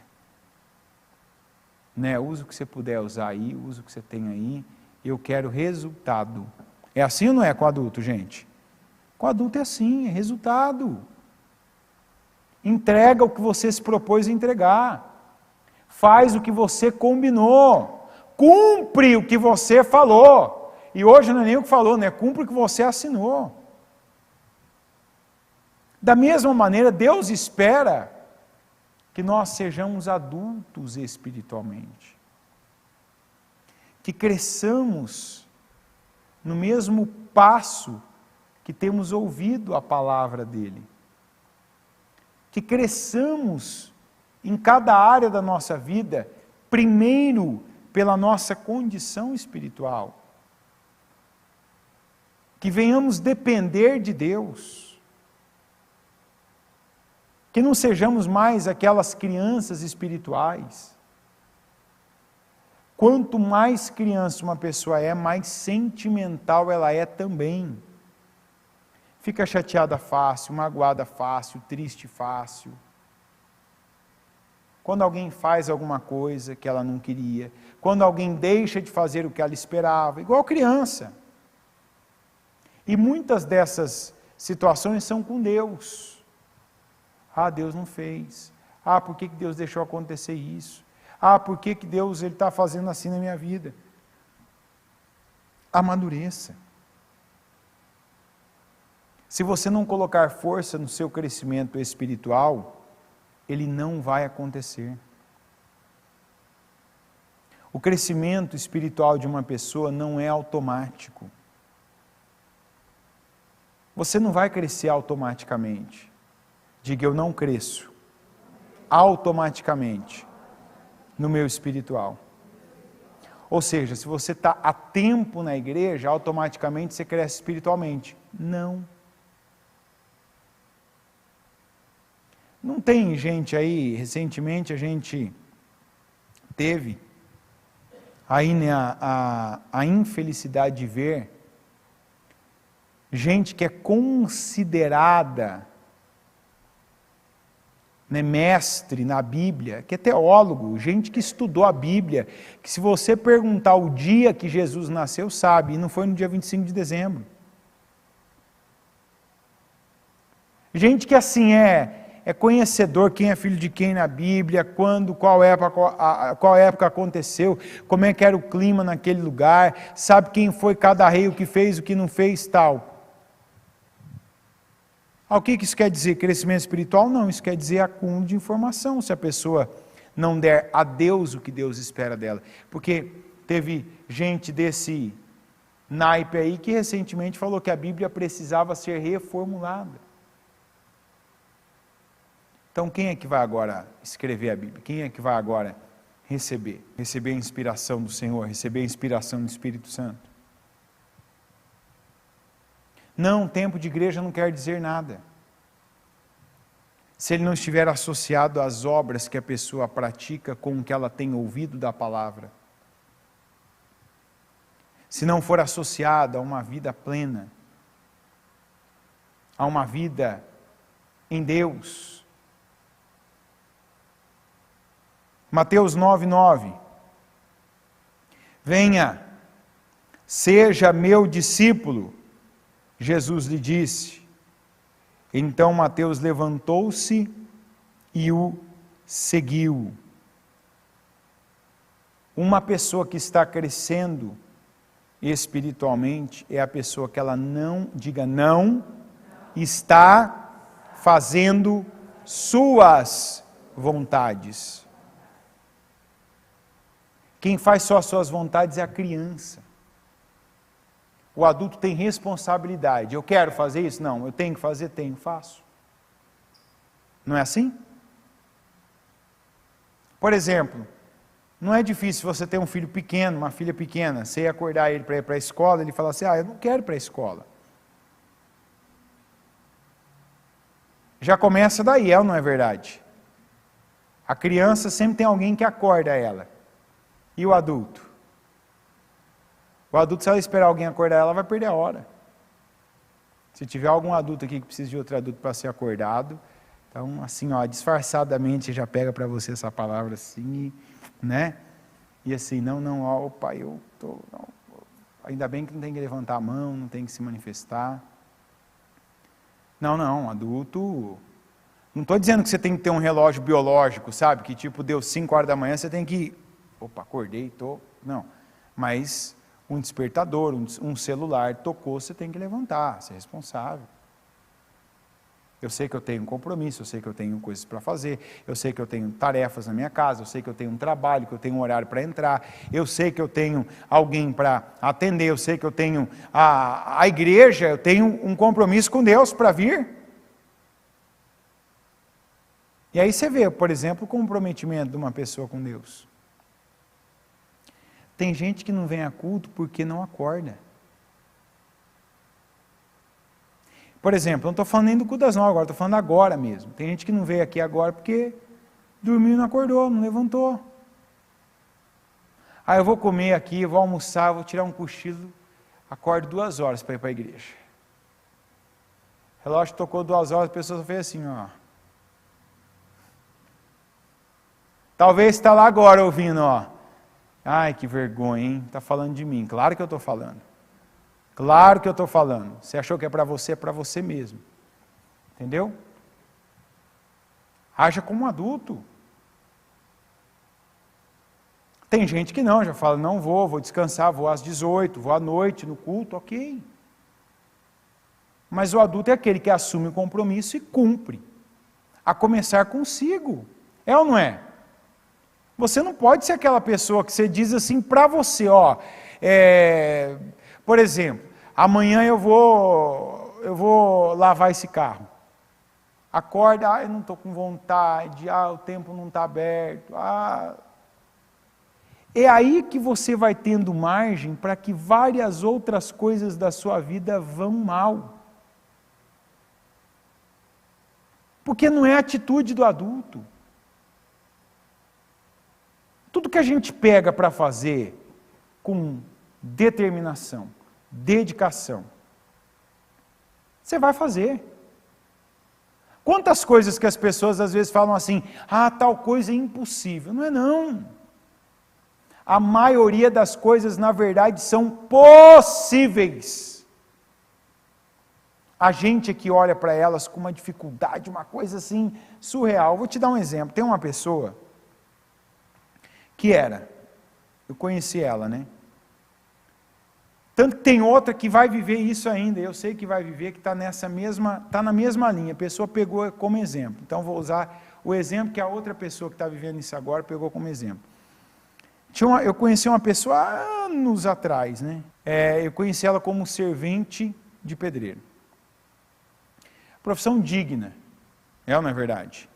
Né, usa o que você puder usar aí, usa o que você tem aí, eu quero resultado. É assim ou não é com adulto, gente? Com adulto é assim, é resultado. Entrega o que você se propôs a entregar. Faz o que você combinou. Cumpre o que você falou. E hoje não é nem o que falou, né? Cumpre o que você assinou. Da mesma maneira, Deus espera que nós sejamos adultos espiritualmente, que cresçamos no mesmo passo que temos ouvido a palavra dele, que cresçamos em cada área da nossa vida, primeiro pela nossa condição espiritual, que venhamos depender de Deus, que não sejamos mais aquelas crianças espirituais. Quanto mais criança uma pessoa é, mais sentimental ela é também. Fica chateada fácil, magoada fácil, triste fácil. Quando alguém faz alguma coisa que ela não queria, quando alguém deixa de fazer o que ela esperava, igual criança. E muitas dessas situações são com Deus. Ah, Deus não fez. Ah, por que Deus deixou acontecer isso? Ah, por que Deus está fazendo assim na minha vida? Amadureça. Se você não colocar força no seu crescimento espiritual, ele não vai acontecer. O crescimento espiritual de uma pessoa não é automático. Você não vai crescer automaticamente. Diga, eu não cresço automaticamente no meu espiritual. Ou seja, se você está há tempo na igreja, automaticamente você cresce espiritualmente. Não. Não tem gente aí, recentemente a gente teve aí a infelicidade de ver gente que é considerada mestre na Bíblia, que é teólogo, gente que estudou a Bíblia, que se você perguntar o dia que Jesus nasceu, sabe, e não foi no dia 25 de dezembro. Gente que assim é conhecedor, quem é filho de quem na Bíblia, quando, qual época aconteceu, como é que era o clima naquele lugar, sabe quem foi cada rei, o que fez, o que não fez, tal. O que isso quer dizer? Crescimento espiritual? Não, isso quer dizer acúmulo de informação, se a pessoa não der a Deus o que Deus espera dela. Porque teve gente desse naipe aí que recentemente falou que a Bíblia precisava ser reformulada. Então quem é que vai agora escrever a Bíblia? Quem é que vai agora receber? Receber a inspiração do Senhor, receber a inspiração do Espírito Santo? Não, tempo de igreja não quer dizer nada. Se ele não estiver associado às obras que a pessoa pratica com o que ela tem ouvido da palavra. Se não for associado a uma vida plena, a uma vida em Deus. Mateus 9:9. Venha, seja meu discípulo. Jesus lhe disse. Então Mateus levantou-se e o seguiu. Uma pessoa que está crescendo espiritualmente é a pessoa que ela não, diga não, está fazendo suas vontades. Quem faz só as suas vontades é a criança. O adulto tem responsabilidade. Eu quero fazer isso? Não. Eu tenho que fazer? Tenho, faço. Não é assim? Por exemplo, não é difícil você ter um filho pequeno, uma filha pequena, você ia acordar ele para ir para a escola, ele fala assim, eu não quero ir para a escola. Já começa daí, não é verdade? A criança sempre tem alguém que acorda ela. E o adulto? O adulto, se ela esperar alguém acordar ela, vai perder a hora. Se tiver algum adulto aqui que precisa de outro adulto para ser acordado, então, assim, disfarçadamente, já pega para você essa palavra assim, né? E assim, não, pai, eu tô... Não, ainda bem que não tem que levantar a mão, não tem que se manifestar. Não, adulto... Não estou dizendo que você tem que ter um relógio biológico, sabe? Que tipo, deu 5 horas da manhã, você tem que... acordei, estou... Não, mas... um despertador, um celular, tocou, você tem que levantar, ser responsável. Eu sei que eu tenho um compromisso, eu sei que eu tenho coisas para fazer, eu sei que eu tenho tarefas na minha casa, eu sei que eu tenho um trabalho, que eu tenho um horário para entrar, eu sei que eu tenho alguém para atender, eu sei que eu tenho a igreja, eu tenho um compromisso com Deus para vir. E aí você vê, por exemplo, o comprometimento de uma pessoa com Deus. Tem gente que não vem a culto porque não acorda. Por exemplo, eu não estou falando nem do culto das 9 agora, estou falando agora mesmo. Tem gente que não veio aqui agora porque dormiu e não acordou, não levantou. Ah, eu vou comer aqui, vou almoçar, vou tirar um cochilo, acordo 2 horas para ir para a igreja. O relógio tocou 2 horas, a pessoa fez assim, ó. Talvez está lá agora ouvindo, ó. Ai, que vergonha, hein? Está falando de mim. Claro que eu estou falando. Claro que eu estou falando. Você achou que é para você mesmo. Entendeu? Haja como adulto. Tem gente que não, já fala, não vou descansar, vou às 18, vou à noite no culto, ok. Mas o adulto é aquele que assume o compromisso e cumpre. A começar consigo. É ou não é? Você não pode ser aquela pessoa que você diz assim para você, ó. Por exemplo, amanhã eu vou lavar esse carro. Acorda, eu não estou com vontade, o tempo não está aberto. É aí que você vai tendo margem para que várias outras coisas da sua vida vão mal. Porque não é a atitude do adulto. Tudo que a gente pega para fazer com determinação, dedicação, você vai fazer. Quantas coisas que as pessoas às vezes falam assim, tal coisa é impossível. Não é não. A maioria das coisas, na verdade, são possíveis. A gente é que olha para elas com uma dificuldade, uma coisa assim, surreal. Vou te dar um exemplo. Tem uma pessoa que eu conheci ela, né? Tanto que tem outra que vai viver isso ainda, eu sei que vai viver, que está na mesma linha, a pessoa pegou como exemplo. Então vou usar o exemplo que a outra pessoa que está vivendo isso agora pegou como exemplo. Eu conheci uma pessoa há anos atrás, né? Eu conheci ela como servente de pedreiro. Profissão digna, não é verdade?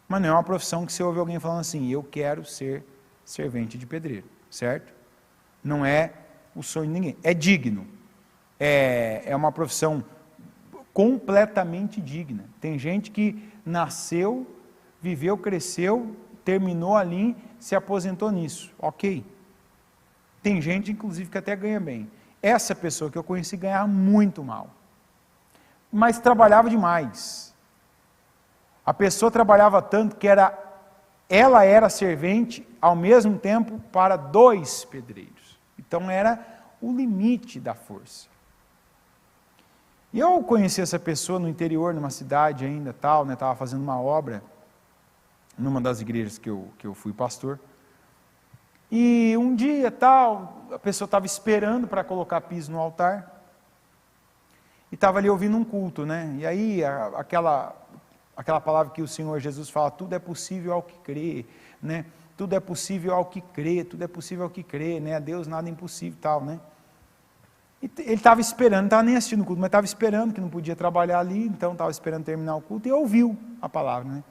Mas não é uma profissão que você ouve alguém falando assim, eu quero ser servente de pedreiro, certo? Não é o sonho de ninguém, é digno, é uma profissão completamente digna. Tem gente que nasceu, viveu, cresceu, terminou ali, se aposentou nisso, ok. Tem gente, inclusive, que até ganha bem. Essa pessoa que eu conheci ganhava muito mal, mas trabalhava demais. A pessoa trabalhava tanto que ela era servente ao mesmo tempo para 2 pedreiros. Então era o limite da força. E eu conheci essa pessoa no interior, numa cidade ainda, tal, né, estava fazendo uma obra numa das igrejas que eu fui pastor. E um dia, tal, a pessoa estava esperando para colocar piso no altar. E estava ali ouvindo um culto, né? E aí aquela palavra que o Senhor Jesus fala, tudo é possível ao que crê, né? Tudo é possível ao que crê, tudo é possível ao que crê, né? A Deus nada é impossível, tal, né? E ele estava esperando, não estava nem assistindo o culto, mas estava esperando, que não podia trabalhar ali, então estava esperando terminar o culto e ouviu a palavra, né?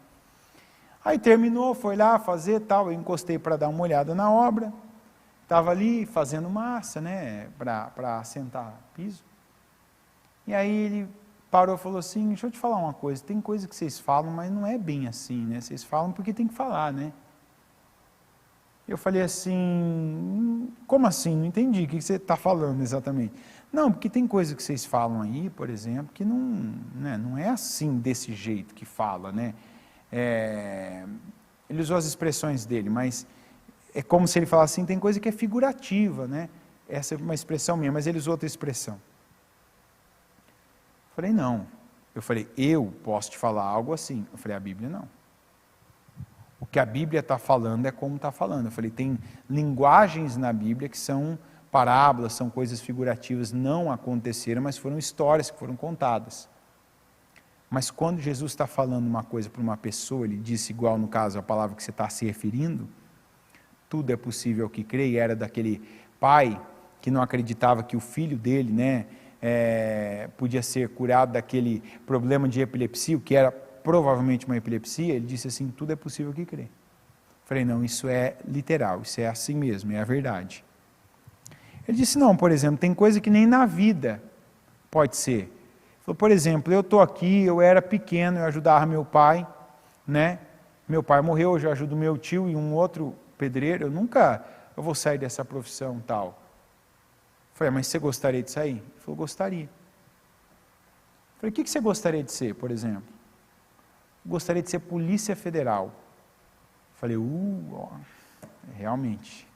Aí terminou, foi lá fazer, tal, eu encostei para dar uma olhada na obra, estava ali fazendo massa, né? Para assentar piso. E aí ele parou e falou assim, deixa eu te falar uma coisa, tem coisa que vocês falam, mas não é bem assim, né? Vocês falam porque tem que falar, né? Eu falei assim, como assim? Não entendi, o que você está falando exatamente? Não, porque tem coisa que vocês falam aí, por exemplo, que não é assim, desse jeito que fala, né? Ele usou as expressões dele, mas é como se ele falasse assim, tem coisa que é figurativa, né? Essa é uma expressão minha, mas ele usou outra expressão. Eu falei, não. Eu falei, eu posso te falar algo assim. Eu falei, a Bíblia não. O que a Bíblia está falando é como está falando. Eu falei, tem linguagens na Bíblia que são parábolas, são coisas figurativas, não aconteceram, mas foram histórias que foram contadas. Mas quando Jesus está falando uma coisa para uma pessoa, ele disse igual no caso a palavra que você está se referindo, tudo é possível ao que crê, e era daquele pai que não acreditava que o filho dele, né, podia ser curado daquele problema de epilepsia, que era provavelmente uma epilepsia. Ele disse assim, tudo é possível ao que crê. Falei, não, isso é literal, isso é assim mesmo, é a verdade. Ele disse, não, por exemplo, tem coisa que nem na vida pode ser. Falou, por exemplo, eu estou aqui, eu era pequeno, eu ajudava meu pai, né? Meu pai morreu, hoje eu ajudo meu tio e um outro pedreiro, eu vou sair dessa profissão tal. Falei, mas você gostaria de sair? Ele falou, gostaria. Falei, o que você gostaria de ser, por exemplo? Gostaria de ser Polícia Federal. Falei, realmente.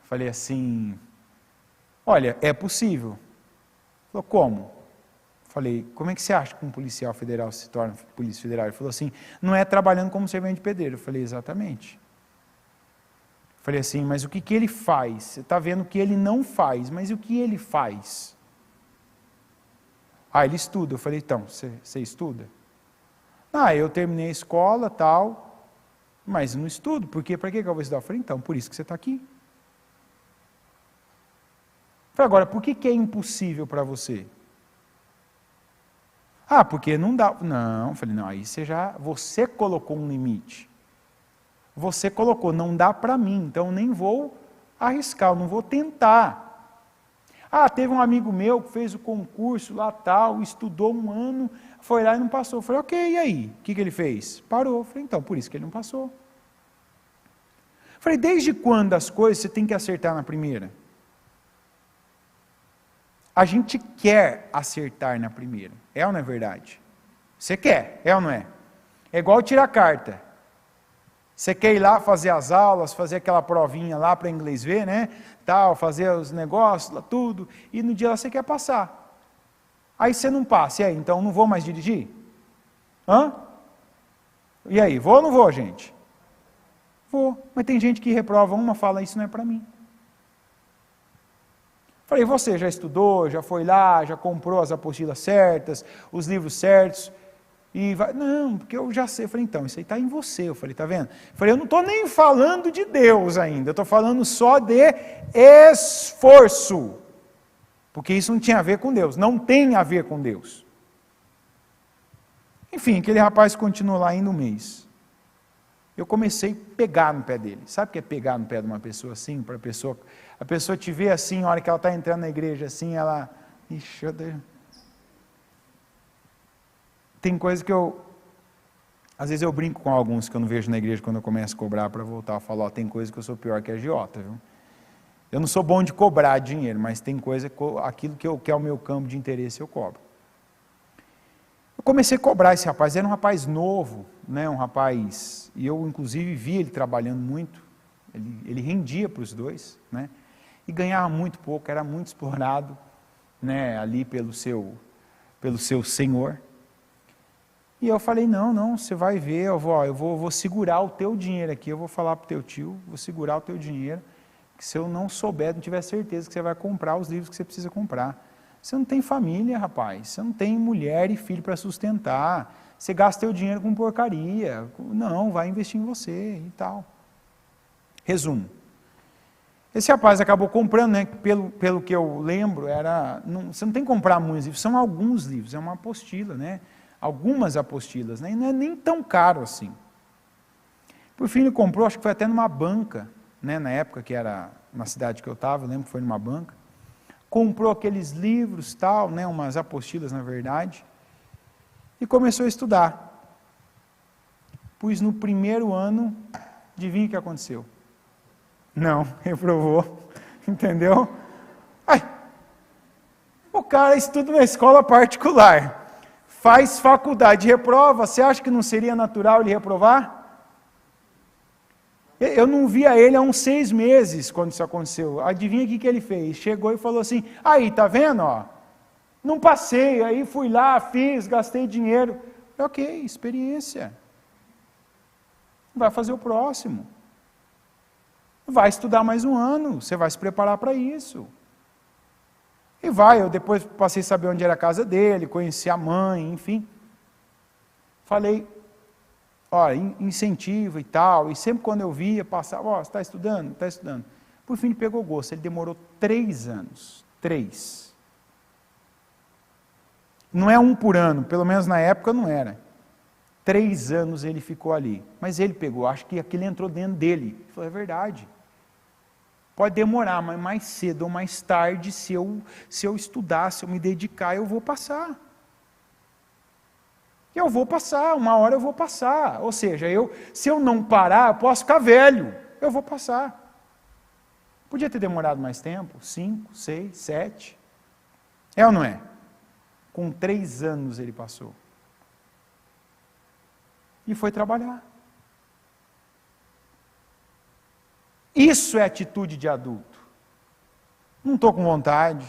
Falei assim, olha, é possível. Ele falou, como? Falei, como é que você acha que um policial federal se torna polícia federal? Ele falou assim, não é trabalhando como servente de pedreiro. Eu falei, exatamente. Falei assim, mas o que ele faz? Você está vendo o que ele não faz, mas e o que ele faz? Ele estuda. Eu falei, então, você estuda? Eu terminei a escola, tal, mas não estudo. Por quê? Para que eu vou estudar? Eu falei, então, por isso que você está aqui. Eu falei, agora, por que é impossível para você? Porque não dá. Não, eu falei, não, aí você colocou um limite. Você colocou, não dá para mim, então eu nem vou arriscar, eu não vou tentar. Teve um amigo meu que fez o concurso lá tal, estudou um ano, foi lá e não passou. Eu falei, ok, e aí? O que ele fez? Parou. Eu falei, então, por isso que ele não passou. Eu falei, desde quando as coisas você tem que acertar na primeira? A gente quer acertar na primeira, é ou não é verdade? Você quer, é ou não é? É igual tirar carta. Você quer ir lá fazer as aulas, fazer aquela provinha lá para inglês ver, né? Tal, fazer os negócios, lá, tudo, e no dia lá você quer passar. Aí você não passa, e aí, então não vou mais dirigir? E aí, vou ou não vou, gente? Vou, mas tem gente que reprova uma, fala, isso não é para mim. Falei, você já estudou, já foi lá, já comprou as apostilas certas, os livros certos, e vai, não, porque eu já sei. Eu falei, então, isso aí está em você. Eu falei, está vendo? Eu falei, eu não estou nem falando de Deus ainda, eu estou falando só de esforço, porque isso não tinha a ver com Deus, não tem a ver com Deus. Enfim, aquele rapaz continuou lá ainda um mês. Eu comecei a pegar no pé dele. Sabe o que é pegar no pé de uma pessoa assim? Para a pessoa te ver assim, na hora que ela está entrando na igreja assim, ela... Ixi, tem coisa que às vezes eu brinco com alguns que eu não vejo na igreja quando eu começo a cobrar para voltar. Eu falo, tem coisa que eu sou pior que agiota, viu? Eu não sou bom de cobrar dinheiro, mas tem coisa, aquilo que é o meu campo de interesse eu cobro. Eu comecei a cobrar esse rapaz, era um rapaz novo, né, um rapaz, e eu inclusive vi ele trabalhando muito, ele rendia para os dois, né, e ganhava muito pouco, era muito explorado, né, ali pelo seu senhor. E eu falei, não, você vai ver, eu vou segurar o teu dinheiro aqui, eu vou falar para o teu tio, vou segurar o teu dinheiro, que se eu não souber, não tiver certeza que você vai comprar os livros que você precisa comprar. Você não tem família, rapaz, você não tem mulher e filho para sustentar, você gasta teu dinheiro com porcaria, não, vai investir em você e tal. Resumo. Esse rapaz acabou comprando, né, pelo que eu lembro, você não tem que comprar muitos livros, são alguns livros, é uma apostila, né, algumas apostilas, né, e não é nem tão caro assim. Por fim ele comprou, acho que foi até numa banca, né, na época que era na cidade que eu estava, eu lembro que foi numa banca, comprou aqueles livros, tal, né, umas apostilas na verdade, e começou a estudar. Pois no primeiro ano, adivinha o que aconteceu? Não, reprovou, entendeu? O cara estuda na escola particular, faz faculdade, reprova, você acha que não seria natural ele reprovar? Eu não via ele há uns 6 meses quando isso aconteceu. Adivinha o que ele fez? Chegou e falou assim, aí, tá vendo? Ó, não passei, aí fui lá, fiz, gastei dinheiro. Ok, experiência. Vai fazer o próximo. Vai estudar mais um ano, você vai se preparar para isso. E vai, eu depois passei a saber onde era a casa dele, conheci a mãe, enfim. Falei, olha, incentivo e tal, e sempre quando eu via, passava, ó, você está estudando? Está estudando. Por fim, ele pegou gosto, ele demorou 3 anos. 3. Não é 1 por ano, pelo menos na época não era. 3 anos ele ficou ali. Mas ele pegou, acho que aquilo entrou dentro dele. Ele falou, é verdade. Pode demorar, mas mais cedo ou mais tarde, se eu estudar, se eu me dedicar, eu vou passar. Eu vou passar, uma hora eu vou passar. Ou seja, se eu não parar, eu posso ficar velho. Eu vou passar. Podia ter demorado mais tempo, 5, 6, 7. É ou não é? Com 3 anos ele passou. E foi trabalhar. Isso é atitude de adulto. Não estou com vontade.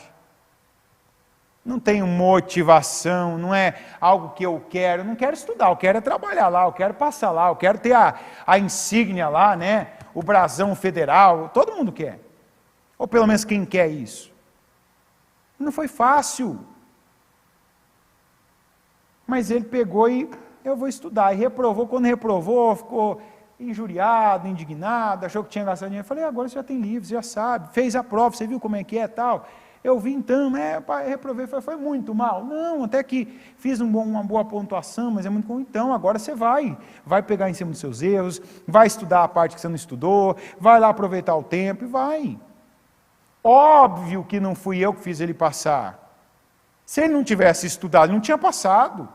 Não tenho motivação, não é algo que eu quero. Eu não quero estudar, eu quero trabalhar lá, eu quero passar lá, eu quero ter a insígnia lá, né? O brasão federal, todo mundo quer. Ou pelo menos quem quer isso. Não foi fácil. Mas ele pegou e eu vou estudar. E reprovou, quando reprovou, ficou injuriado, indignado, achou que tinha gastado dinheiro. Eu falei, agora você já tem livro, você já sabe, fez a prova, você viu como é que é tal. Eu vi então, pai, reprovei, foi muito mal. Não, até que fiz uma boa pontuação, mas é muito bom. Então, agora você vai pegar em cima dos seus erros, vai estudar a parte que você não estudou, vai lá aproveitar o tempo e vai. Óbvio que não fui eu que fiz ele passar. Se ele não tivesse estudado, ele não tinha passado.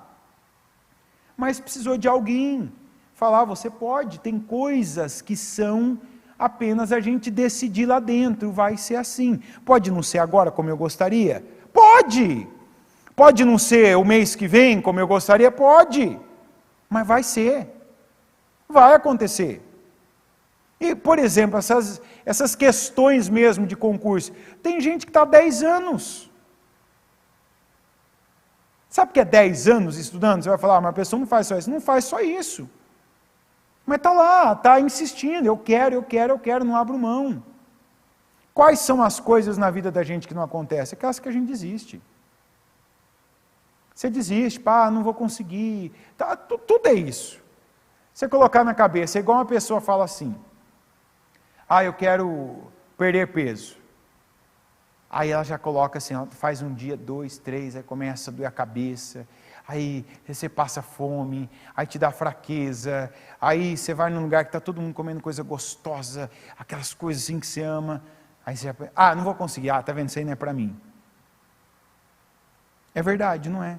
Mas precisou de alguém falar, você pode, tem coisas que são apenas a gente decidir lá dentro, vai ser assim. Pode não ser agora como eu gostaria? Pode! Pode não ser o mês que vem como eu gostaria? Pode! Mas vai ser. Vai acontecer. E, por exemplo, essas questões mesmo de concurso. Tem gente que está há 10 anos. Sabe o que é 10 anos estudando? Você vai falar, mas a pessoa não faz só isso. Não faz só isso. Mas está lá, está insistindo. Eu quero, não abro mão. Quais são as coisas na vida da gente que não acontecem? Aquelas que a gente desiste. Você desiste, não vou conseguir. Tá, tudo é isso. Você colocar na cabeça, é igual uma pessoa fala assim, eu quero perder peso. Aí ela já coloca assim, ela faz 1 dia, 2, 3, aí começa a doer a cabeça, aí você passa fome, aí te dá fraqueza, aí você vai num lugar que está todo mundo comendo coisa gostosa, aquelas coisas assim que você ama, aí você não vou conseguir, está vendo, isso aí não é para mim. É verdade, não é?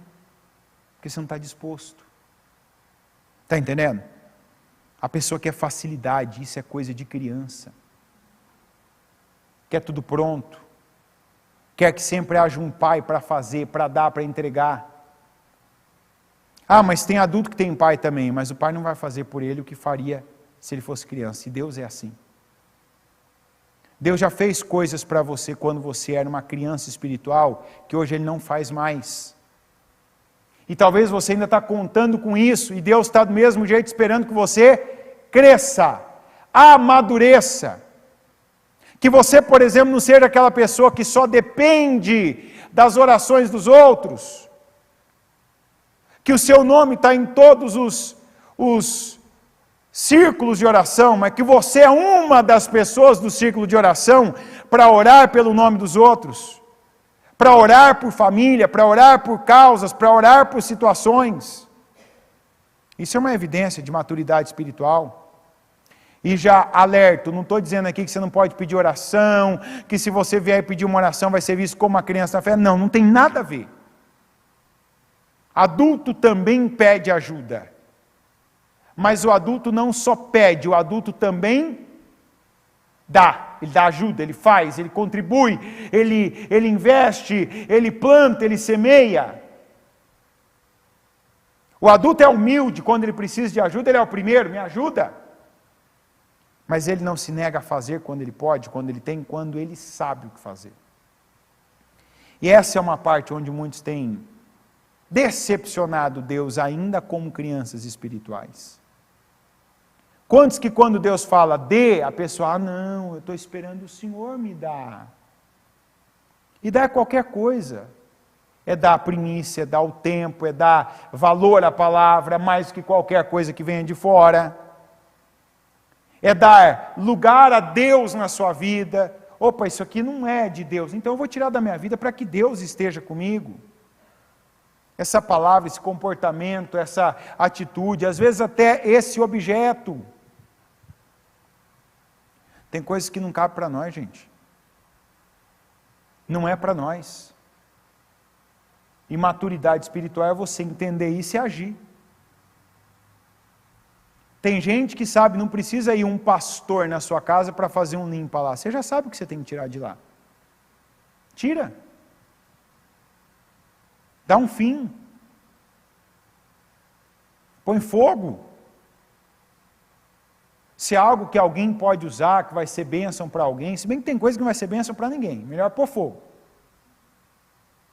Porque você não está disposto. Está entendendo? A pessoa quer facilidade, isso é coisa de criança. Quer tudo pronto. Quer que sempre haja um pai para fazer, para dar, para entregar. Mas tem adulto que tem pai também, mas o pai não vai fazer por ele o que faria se ele fosse criança. E Deus é assim. Deus já fez coisas para você quando você era uma criança espiritual, que hoje Ele não faz mais. E talvez você ainda está contando com isso, e Deus está do mesmo jeito esperando que você cresça, amadureça. Que você, por exemplo, não seja aquela pessoa que só depende das orações dos outros. Que o seu nome está em todos os círculos de oração, mas que você é uma das pessoas do círculo de oração para orar pelo nome dos outros. Para orar por família, para orar por causas, para orar por situações. Isso é uma evidência de maturidade espiritual. E já alerto, não estou dizendo aqui que você não pode pedir oração, que se você vier pedir uma oração vai ser visto como uma criança na fé. Não, não tem nada a ver. Adulto também pede ajuda. Mas o adulto não só pede, o adulto também dá. Ele dá ajuda, ele faz, ele contribui, ele investe, ele planta, ele semeia. O adulto é humilde, quando ele precisa de ajuda, ele é o primeiro, me ajuda. Mas ele não se nega a fazer quando ele pode, quando ele tem, quando ele sabe o que fazer. E essa é uma parte onde muitos têm decepcionado Deus ainda como crianças espirituais. Quantos que quando Deus fala dê, a pessoa, não, eu estou esperando o Senhor me dar. E dá qualquer coisa. É dar a primícia, é dar o tempo, é dar valor à palavra, mais do que qualquer coisa que venha de fora. É dar lugar a Deus na sua vida. Opa, isso aqui não é de Deus, então eu vou tirar da minha vida para que Deus esteja comigo. Essa palavra, esse comportamento, essa atitude, às vezes até esse objeto. Tem coisas que não cabem para nós, gente. Não é para nós. E maturidade espiritual é você entender isso e agir. Tem gente que sabe, não precisa ir um pastor na sua casa para fazer um limpa lá. Você já sabe o que você tem que tirar de lá. Tira. Dá um fim. Põe fogo. Se é algo que alguém pode usar, que vai ser bênção para alguém, se bem que tem coisa que não vai ser bênção para ninguém, melhor pôr fogo.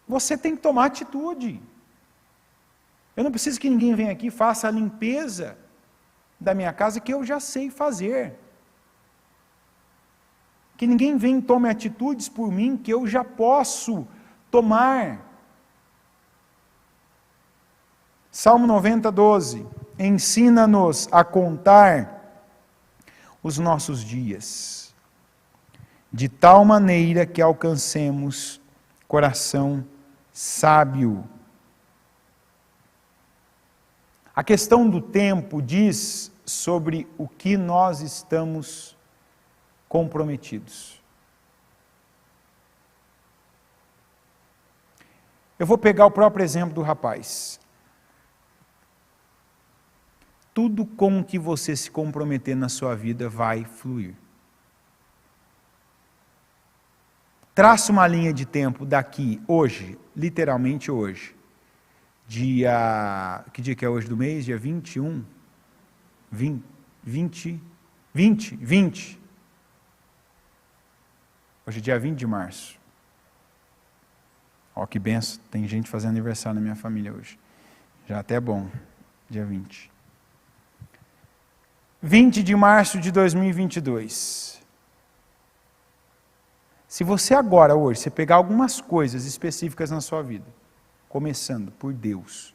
Você tem que tomar atitude. Eu não preciso que ninguém venha aqui e faça a limpeza da minha casa que eu já sei fazer. Que ninguém venha e tome atitudes por mim que eu já posso tomar. Salmo 90, 12. Ensina-nos a contar os nossos dias, de tal maneira que alcancemos coração sábio. A questão do tempo diz sobre o que nós estamos comprometidos. Eu vou pegar o próprio exemplo do rapaz. Tudo com que você se comprometer na sua vida vai fluir. Traça uma linha de tempo daqui, hoje, literalmente hoje. Que dia que é hoje do mês? Dia 21? 20. Hoje é dia 20 de março. Ó, que benção, tem gente fazendo aniversário na minha família hoje. Já até é bom, dia 20. 20 de março de 2022. Se você agora, hoje, você pegar algumas coisas específicas na sua vida, começando por Deus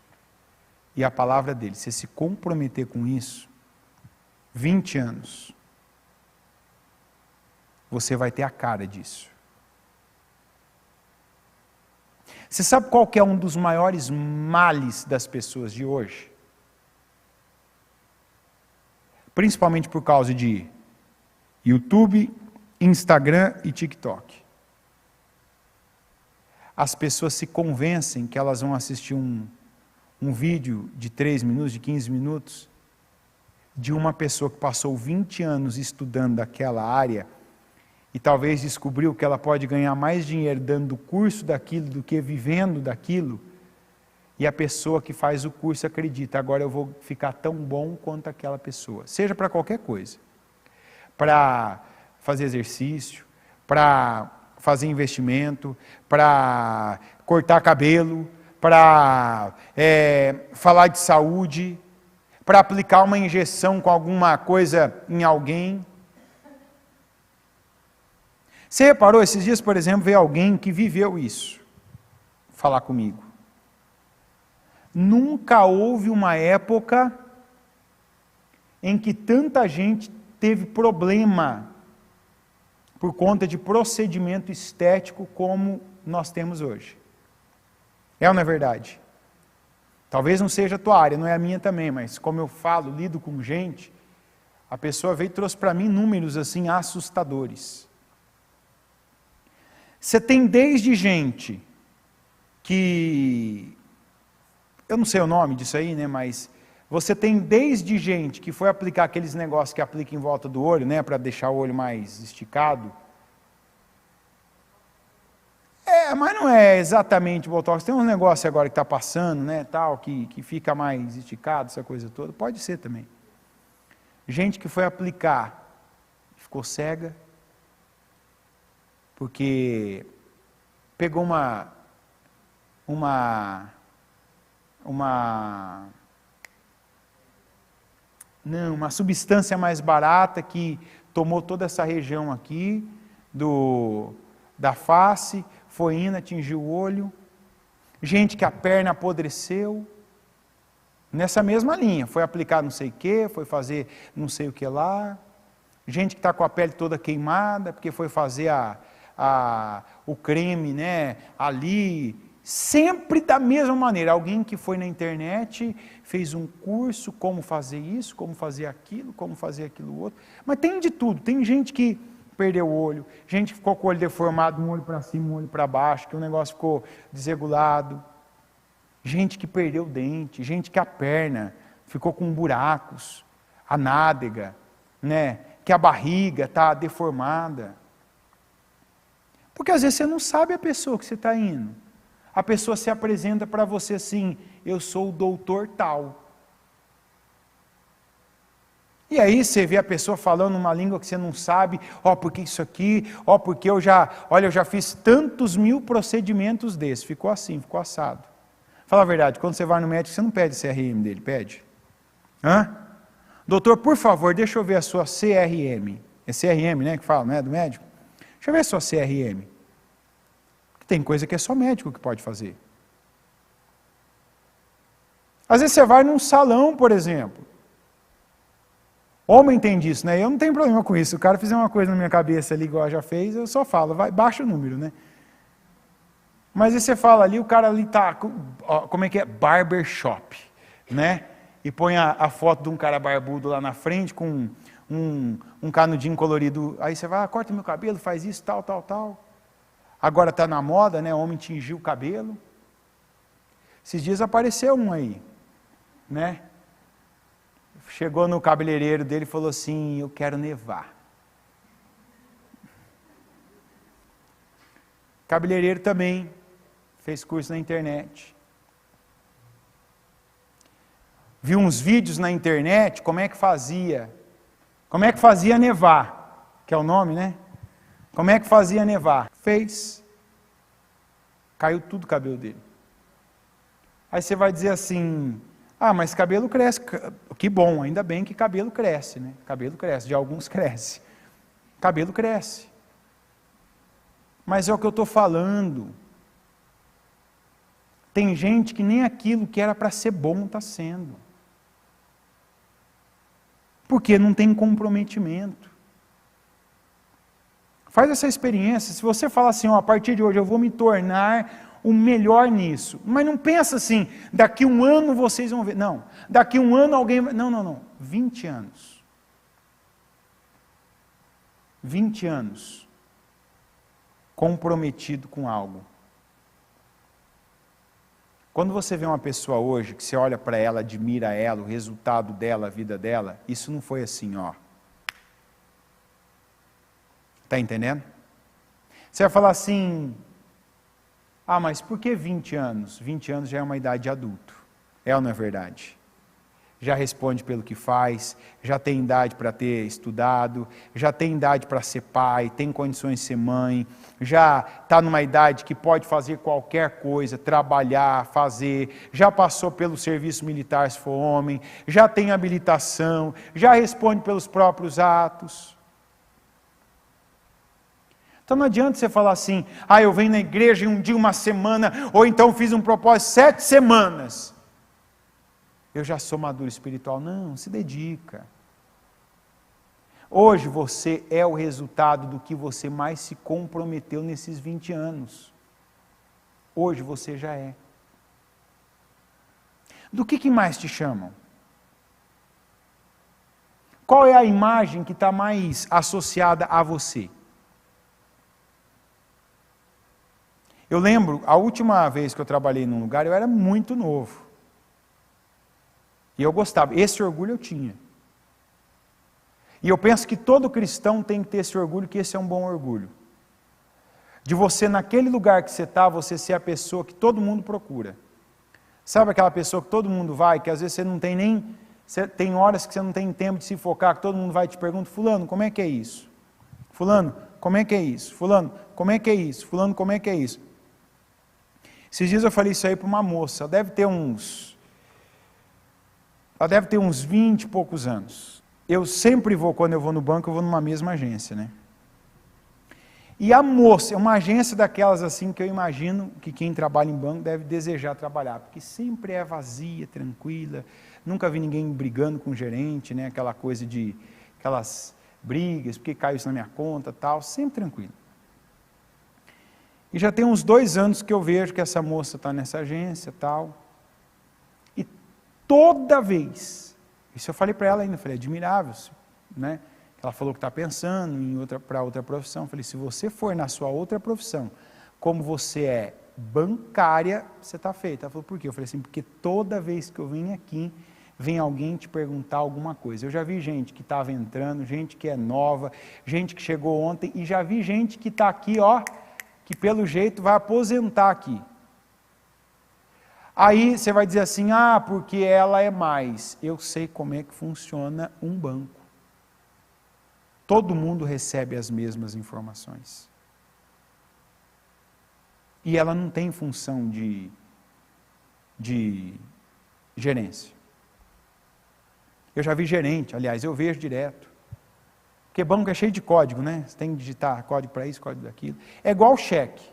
e a palavra dele, você se comprometer com isso, 20 anos, você vai ter a cara disso. Você sabe qual que é um dos maiores males das pessoas de hoje? Principalmente por causa de YouTube, Instagram e TikTok. As pessoas se convencem que elas vão assistir um vídeo de 3 minutos, de 15 minutos, de uma pessoa que passou 20 anos estudando daquela área e talvez descobriu que ela pode ganhar mais dinheiro dando curso daquilo do que vivendo daquilo, e a pessoa que faz o curso acredita, agora eu vou ficar tão bom quanto aquela pessoa, seja para qualquer coisa, para fazer exercício, para fazer investimento, para cortar cabelo, para falar de saúde, para aplicar uma injeção com alguma coisa em alguém. Você reparou, esses dias, por exemplo, veio alguém que viveu isso, falar comigo. Nunca houve uma época em que tanta gente teve problema por conta de procedimento estético como nós temos hoje. É ou não é verdade? Talvez não seja a tua área, não é a minha também, mas como eu falo, lido com gente, a pessoa veio e trouxe para mim números assim assustadores. Você tem desde gente que, eu não sei o nome disso aí, né, mas você tem desde gente que foi aplicar aqueles negócios que aplica em volta do olho, né, para deixar o olho mais esticado. Mas não é exatamente Botox. Tem um negócio agora que está passando, né, tal, que fica mais esticado, essa coisa toda. Pode ser também. Gente que foi aplicar, ficou cega, porque pegou uma substância mais barata que tomou toda essa região aqui da face, foi indo, atingiu o olho. gente que a perna apodreceu, nessa mesma linha, foi aplicar não sei o que, foi fazer não sei o que lá, gente que está com a pele toda queimada, porque foi fazer o creme, né, ali, sempre da mesma maneira, alguém que foi na internet, fez um curso, como fazer isso, como fazer aquilo outro, mas tem de tudo, tem gente que perdeu o olho, gente que ficou com o olho deformado, um olho para cima, um olho para baixo, que o negócio ficou desregulado, gente que perdeu o dente, gente que a perna ficou com buracos, a nádega, né, que a barriga está deformada. Porque às vezes você não sabe a pessoa que você está indo. A pessoa se apresenta para você assim, eu sou o doutor tal. E aí você vê a pessoa falando uma língua que você não sabe, porque isso aqui, porque eu já fiz tantos mil procedimentos desses, ficou assim, ficou assado. Fala a verdade, quando você vai no médico, você não pede CRM dele, pede? Doutor, por favor, deixa eu ver a sua CRM. É CRM, né, que fala, não é, do médico? Deixa eu ver a sua CRM. Tem coisa que é só médico que pode fazer. Às vezes você vai num salão, por exemplo. Homem tem disso, né? Eu não tenho problema com isso. Se o cara fizer uma coisa na minha cabeça ali, igual já fez, eu só falo, baixa o número, né? Mas aí você fala ali, o cara ali tá, como é que é? Barbershop, né? E põe a foto de um cara barbudo lá na frente, com um canudinho colorido. Aí você vai, corta meu cabelo, faz isso, tal. Agora está na moda, né? Homem tingir o cabelo. Esses dias apareceu um aí, né? Chegou no cabeleireiro dele e falou assim, eu quero nevar. Cabeleireiro também fez curso na internet. Viu uns vídeos na internet, como é que fazia nevar, que é o nome, né? Como é que fazia nevar? Fez. Caiu tudo o cabelo dele. Aí você vai dizer assim, mas cabelo cresce. Que bom, ainda bem que cabelo cresce, né? Cabelo cresce, de alguns cresce. Cabelo cresce. Mas é o que eu estou falando. Tem gente que nem aquilo que era para ser bom está sendo. Porque não tem comprometimento. Faz essa experiência. Se você fala assim, a partir de hoje eu vou me tornar o melhor nisso. Mas não pensa assim, daqui um ano vocês vão ver. Não, daqui um ano alguém vai... Não. 20 anos. 20 anos. Comprometido com algo. Quando você vê uma pessoa hoje, que você olha para ela, admira ela, o resultado dela, a vida dela, isso não foi assim, Está entendendo? Você vai falar assim, mas por que 20 anos? 20 anos já é uma idade de adulto. É ou não é verdade? Já responde pelo que faz, já tem idade para ter estudado, já tem idade para ser pai, tem condições de ser mãe, já está numa idade que pode fazer qualquer coisa, trabalhar, fazer, já passou pelo serviço militar se for homem, já tem habilitação, já responde pelos próprios atos. Então não adianta você falar assim, eu venho na igreja em um dia, uma semana, ou então fiz um propósito 7 semanas. Eu já sou maduro espiritual. Não, se dedica. Hoje você é o resultado do que você mais se comprometeu nesses 20 anos. Hoje você já é. Do que mais te chamam? Qual é a imagem que está mais associada a você? Eu lembro, a última vez que eu trabalhei num lugar, eu era muito novo. E eu gostava, esse orgulho eu tinha. E eu penso que todo cristão tem que ter esse orgulho, que esse é um bom orgulho. De você, naquele lugar que você está, você ser a pessoa que todo mundo procura. Sabe aquela pessoa que todo mundo vai, que às vezes você não tem nem... Tem horas que você não tem tempo de se focar, que todo mundo vai e te pergunta, fulano, como é que é isso? Fulano, como é que é isso? Fulano, como é que é isso? Fulano, como é que é isso? Esses dias eu falei isso aí para uma moça, ela deve ter uns 20 e poucos anos. Eu sempre vou, quando eu vou no banco, eu vou numa mesma agência, né? E a moça, é uma agência daquelas assim que eu imagino que quem trabalha em banco deve desejar trabalhar, porque sempre é vazia, tranquila, nunca vi ninguém brigando com o gerente, né? Aquela coisa de, aquelas brigas, porque caiu isso na minha conta, tal, sempre tranquilo. E já tem uns 2 anos que eu vejo que essa moça está nessa agência, tal, e toda vez, isso eu falei para ela ainda, falei, admirável, né? Ela falou que está pensando para outra profissão. Eu falei, se você for na sua outra profissão, como você é bancária, você está feita. Ela falou, por quê? Eu falei assim, porque toda vez que eu venho aqui, vem alguém te perguntar alguma coisa. Eu já vi gente que estava entrando, gente que é nova, gente que chegou ontem, e já vi gente que está aqui, ó, que pelo jeito vai aposentar aqui. Aí você vai dizer assim, porque ela é mais. Eu sei como é que funciona um banco. Todo mundo recebe as mesmas informações. E ela não tem função de gerência. Eu já vi gerente, aliás, eu vejo direto. Porque banco é cheio de código, né? Você tem que digitar código para isso, código daquilo. É igual cheque.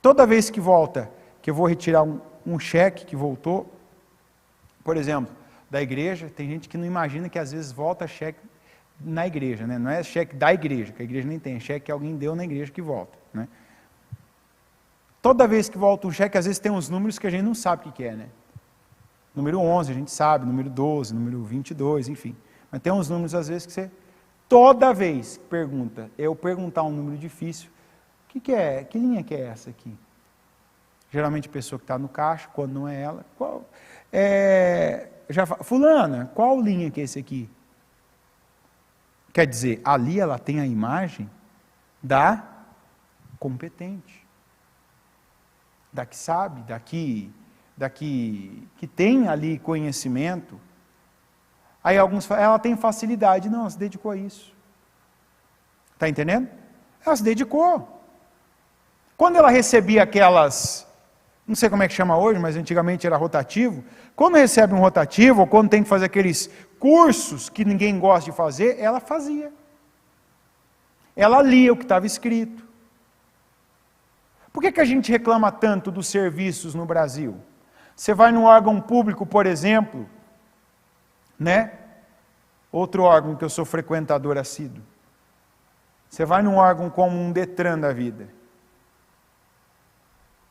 Toda vez que volta, que eu vou retirar um cheque que voltou, por exemplo, da igreja, tem gente que não imagina que às vezes volta cheque na igreja, né? Não é cheque da igreja, que a igreja nem tem, é cheque que alguém deu na igreja que volta, né? Toda vez que volta um cheque, às vezes tem uns números que a gente não sabe o que é, né? Número 11 a gente sabe, número 12, número 22, enfim. Mas tem uns números às vezes que você, toda vez que pergunta, eu perguntar um número difícil, o que é? Que linha que é essa aqui? Geralmente a pessoa que está no caixa, quando não é ela, fulana, qual linha que é esse aqui? Quer dizer, ali ela tem a imagem da competente, da que sabe, da que tem ali conhecimento. Aí alguns falam, ela tem facilidade. Não, ela se dedicou a isso. Está entendendo? Ela se dedicou. Quando ela recebia aquelas, não sei como é que chama hoje, mas antigamente era rotativo. Quando recebe um rotativo, ou quando tem que fazer aqueles cursos que ninguém gosta de fazer, ela fazia. Ela lia o que estava escrito. Por que a gente reclama tanto dos serviços no Brasil? Você vai num órgão público, por exemplo, né? Outro órgão que eu sou frequentador assíduo. Você vai num órgão como um Detran da vida.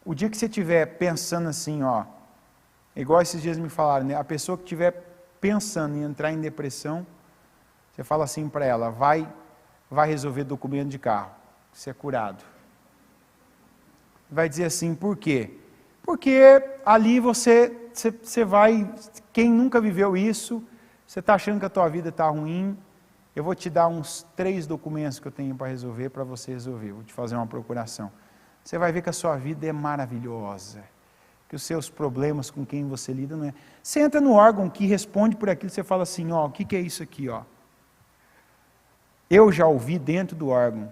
O dia que você estiver pensando assim, ó, igual esses dias me falaram, né? A pessoa que estiver pensando em entrar em depressão, você fala assim para ela, vai resolver documento de carro, você é curado. Vai dizer assim, por quê? Porque ali você vai, quem nunca viveu isso, você está achando que a tua vida está ruim, eu vou te dar uns 3 documentos que eu tenho para resolver, para você resolver, vou te fazer uma procuração. Você vai ver que a sua vida é maravilhosa, que os seus problemas com quem você lida não é. Você entra no órgão que responde por aquilo, você fala assim, ó, o que é isso aqui, ó? Eu já ouvi dentro do órgão,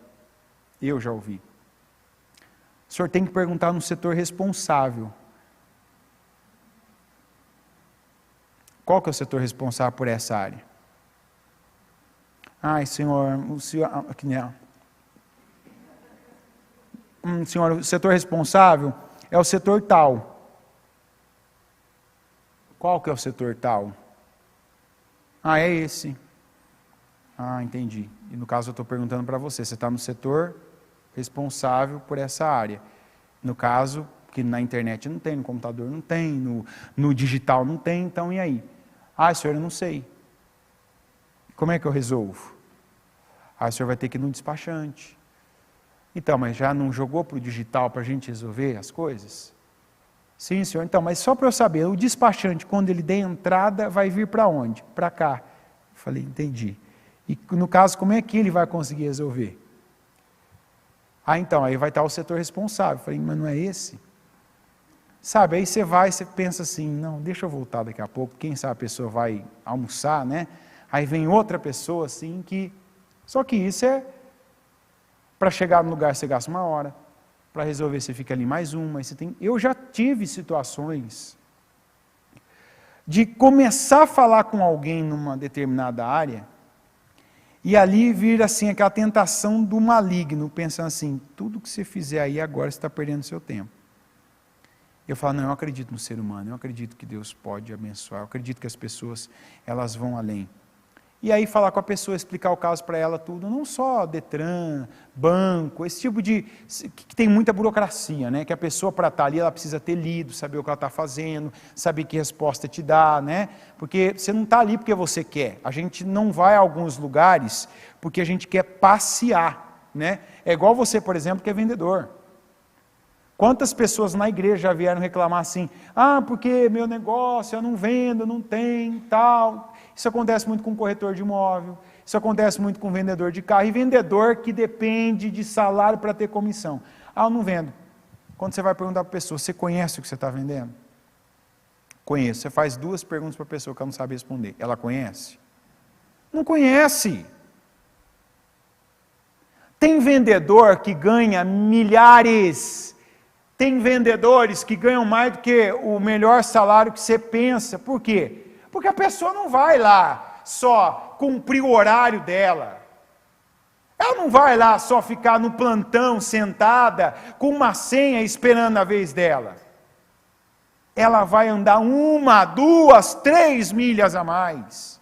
eu já ouvi. O senhor tem que perguntar no setor responsável. Qual que é o setor responsável por essa área? Senhor, o senhor... Aqui, né? Senhor, o setor responsável é o setor tal. Qual que é o setor tal? É esse. Entendi. E no caso eu estou perguntando para você está no setor responsável por essa área. No caso, que na internet não tem, no computador não tem, no digital não tem, então e aí? Senhor, eu não sei. Como é que eu resolvo? O senhor vai ter que ir no despachante. Então, mas já não jogou para o digital para a gente resolver as coisas? Sim, senhor. Então, mas só para eu saber, o despachante, quando ele der entrada, vai vir para onde? Para cá. Eu falei, entendi. E no caso, como é que ele vai conseguir resolver? Então, aí vai estar o setor responsável. Eu falei, mas não é esse? Sabe, aí você pensa assim, não, deixa eu voltar daqui a pouco, quem sabe a pessoa vai almoçar, né? Aí vem outra pessoa assim que... Só que isso é... Para chegar no lugar você gasta 1 hora, para resolver você fica ali mais uma, Eu já tive situações de começar a falar com alguém numa determinada área E ali vira assim aquela tentação do maligno, pensando assim, tudo que você fizer aí agora você está perdendo seu tempo. Eu falo, não, eu acredito no ser humano, eu acredito que Deus pode abençoar, eu acredito que as pessoas, elas vão além. E aí falar com a pessoa, explicar o caso para ela tudo, não só Detran, banco, esse tipo de, que tem muita burocracia, né? Que a pessoa para estar ali, ela precisa ter lido, saber o que ela está fazendo, saber que resposta te dá, né? Porque você não está ali porque você quer, a gente não vai a alguns lugares porque a gente quer passear, né? É igual você, por exemplo, que é vendedor. Quantas pessoas na igreja já vieram reclamar assim, porque meu negócio, eu não vendo, não tem, tal. Isso acontece muito com corretor de imóvel, isso acontece muito com vendedor de carro, e vendedor que depende de salário para ter comissão. Eu não vendo. Quando você vai perguntar para a pessoa, você conhece o que você está vendendo? Conheço. Você faz 2 perguntas para a pessoa que ela não sabe responder. Ela conhece? Não conhece. Tem vendedor que ganha milhares. Tem vendedores que ganham mais do que o melhor salário que você pensa. Por quê? Porque a pessoa não vai lá só cumprir o horário dela. Ela não vai lá só ficar no plantão, sentada, com uma senha esperando a vez dela. Ela vai andar 1, 2, 3 milhas a mais.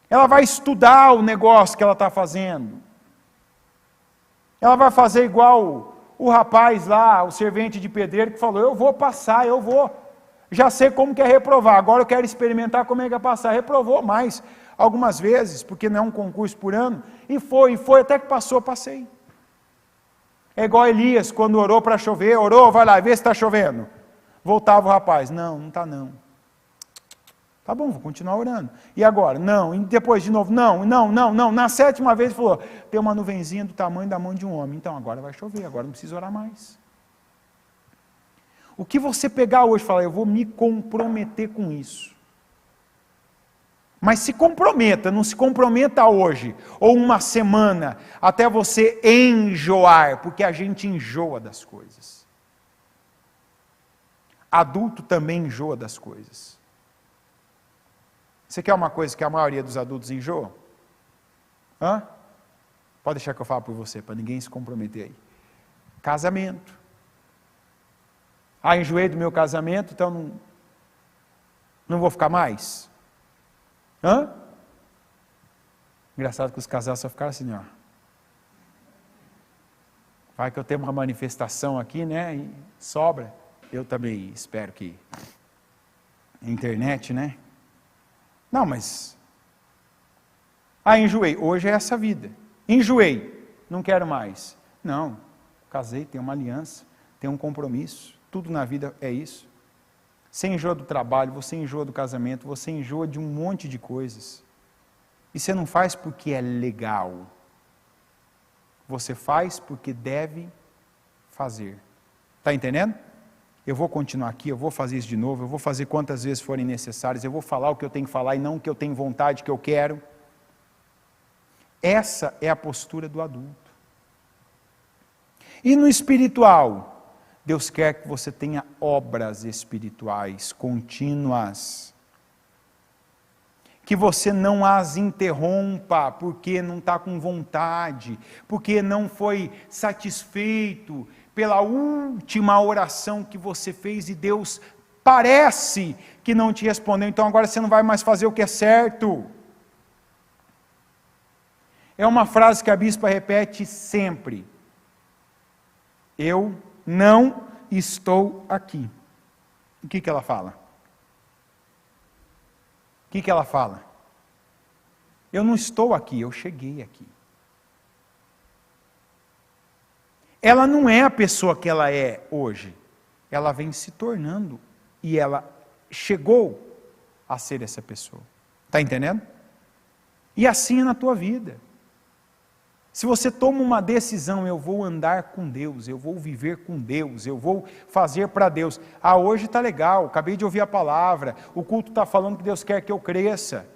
Ela vai estudar o negócio que ela está fazendo. Ela vai fazer igual o rapaz lá, o servente de pedreiro, que falou, eu vou passar, eu vou. Já sei como que é reprovar, agora eu quero experimentar como é que é passar. Reprovou mais, algumas vezes, porque não é um concurso por ano, e foi, até que passou, passei. É igual Elias, quando orou para chover, orou, vai lá, vê se está chovendo. Voltava o rapaz, não está não. Tá bom, vou continuar orando. E agora? Não, e depois de novo, não. Na 7ª vez ele falou, tem uma nuvenzinha do tamanho da mão de um homem, então agora vai chover, agora não precisa orar mais. O que você pegar hoje e falar, eu vou me comprometer com isso. Mas se comprometa, não se comprometa hoje, ou uma semana, até você enjoar, porque a gente enjoa das coisas. Adulto também enjoa das coisas. Você quer uma coisa que a maioria dos adultos enjoa? Pode deixar que eu falo por você, para ninguém se comprometer aí. Casamento. Enjoei do meu casamento, então não vou ficar mais? Engraçado que os casais só ficaram assim, ó. Vai que eu tenho uma manifestação aqui, né? E sobra. Eu também espero que internet, né? Não, mas enjoei. Hoje é essa vida. Enjoei. Não quero mais. Não. Casei, tenho uma aliança, tenho um compromisso. Tudo na vida é isso. Você enjoa do trabalho, você enjoa do casamento, você enjoa de um monte de coisas. E você não faz porque é legal. Você faz porque deve fazer. Está entendendo? Eu vou continuar aqui, eu vou fazer isso de novo, eu vou fazer quantas vezes forem necessárias, eu vou falar o que eu tenho que falar e não o que eu tenho vontade, que eu quero. Essa é a postura do adulto. E no espiritual, Deus quer que você tenha obras espirituais contínuas. Que você não as interrompa porque não está com vontade, porque não foi satisfeito pela última oração que você fez e Deus parece que não te respondeu, então agora você não vai mais fazer o que é certo. É uma frase que a bispa repete sempre. Eu não estou aqui. O que ela fala? O que ela fala? Eu não estou aqui, eu cheguei aqui. Ela não é a pessoa que ela é hoje. Ela vem se tornando e ela chegou a ser essa pessoa. Está entendendo? E assim é na tua vida. Se você toma uma decisão, eu vou andar com Deus, eu vou viver com Deus, eu vou fazer para Deus. Hoje está legal, acabei de ouvir a palavra, o culto está falando que Deus quer que eu cresça.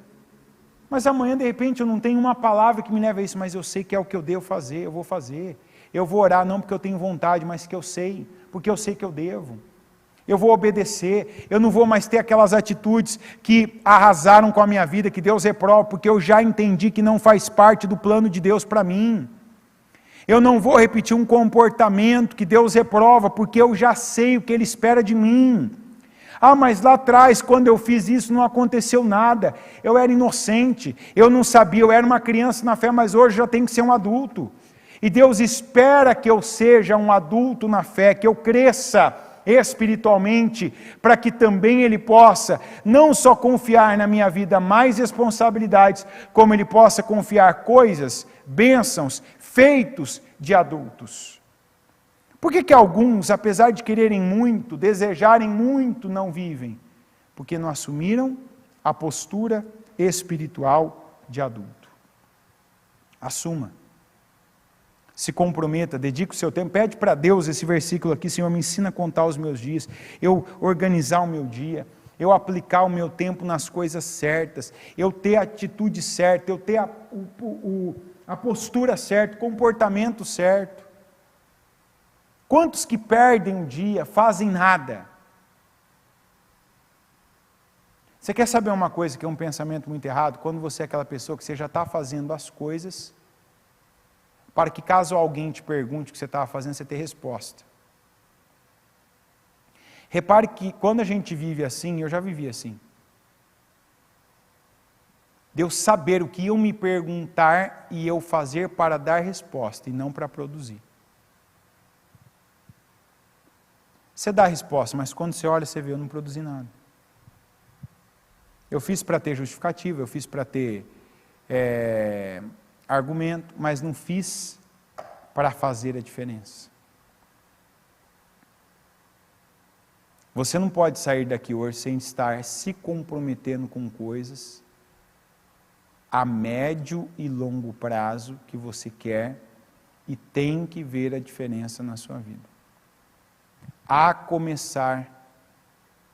Mas amanhã, de repente, eu não tenho uma palavra que me leve a isso, mas eu sei que é o que eu devo fazer, eu vou fazer. Eu vou orar não porque eu tenho vontade, mas que eu sei, porque eu sei que eu devo. Eu vou obedecer, eu não vou mais ter aquelas atitudes que arrasaram com a minha vida, que Deus reprova, porque eu já entendi que não faz parte do plano de Deus para mim. Eu não vou repetir um comportamento que Deus reprova, porque eu já sei o que Ele espera de mim. Ah, mas lá atrás, quando eu fiz isso, não aconteceu nada. Eu era inocente, eu não sabia, eu era uma criança na fé, mas hoje já tenho que ser um adulto. E Deus espera que eu seja um adulto na fé, que eu cresça espiritualmente, para que também Ele possa não só confiar na minha vida mais responsabilidades, como Ele possa confiar coisas, bênçãos, feitos de adultos. Por que alguns, apesar de quererem muito, desejarem muito, não vivem? Porque não assumiram a postura espiritual de adulto. Assuma. Se comprometa, dedique o seu tempo, pede para Deus esse versículo aqui: Senhor, me ensina a contar os meus dias, eu organizar o meu dia, eu aplicar o meu tempo nas coisas certas, eu ter a atitude certa, eu ter a postura certa, o comportamento certo. Quantos que perdem um dia, fazem nada? Você quer saber uma coisa que é um pensamento muito errado? Quando você é aquela pessoa que você já está fazendo as coisas, para que caso alguém te pergunte o que você estava fazendo, você ter resposta. Repare que quando a gente vive assim, eu já vivi assim, Deus saber o que eu me perguntar e eu fazer para dar resposta, e não para produzir. Você dá a resposta, mas quando você olha, você vê, eu não produzi nada. Eu fiz para ter justificativa, eu fiz para ter argumento, mas não fiz para fazer a diferença. Você não pode sair daqui hoje sem estar se comprometendo com coisas a médio e longo prazo que você quer e tem que ver a diferença na sua vida. A começar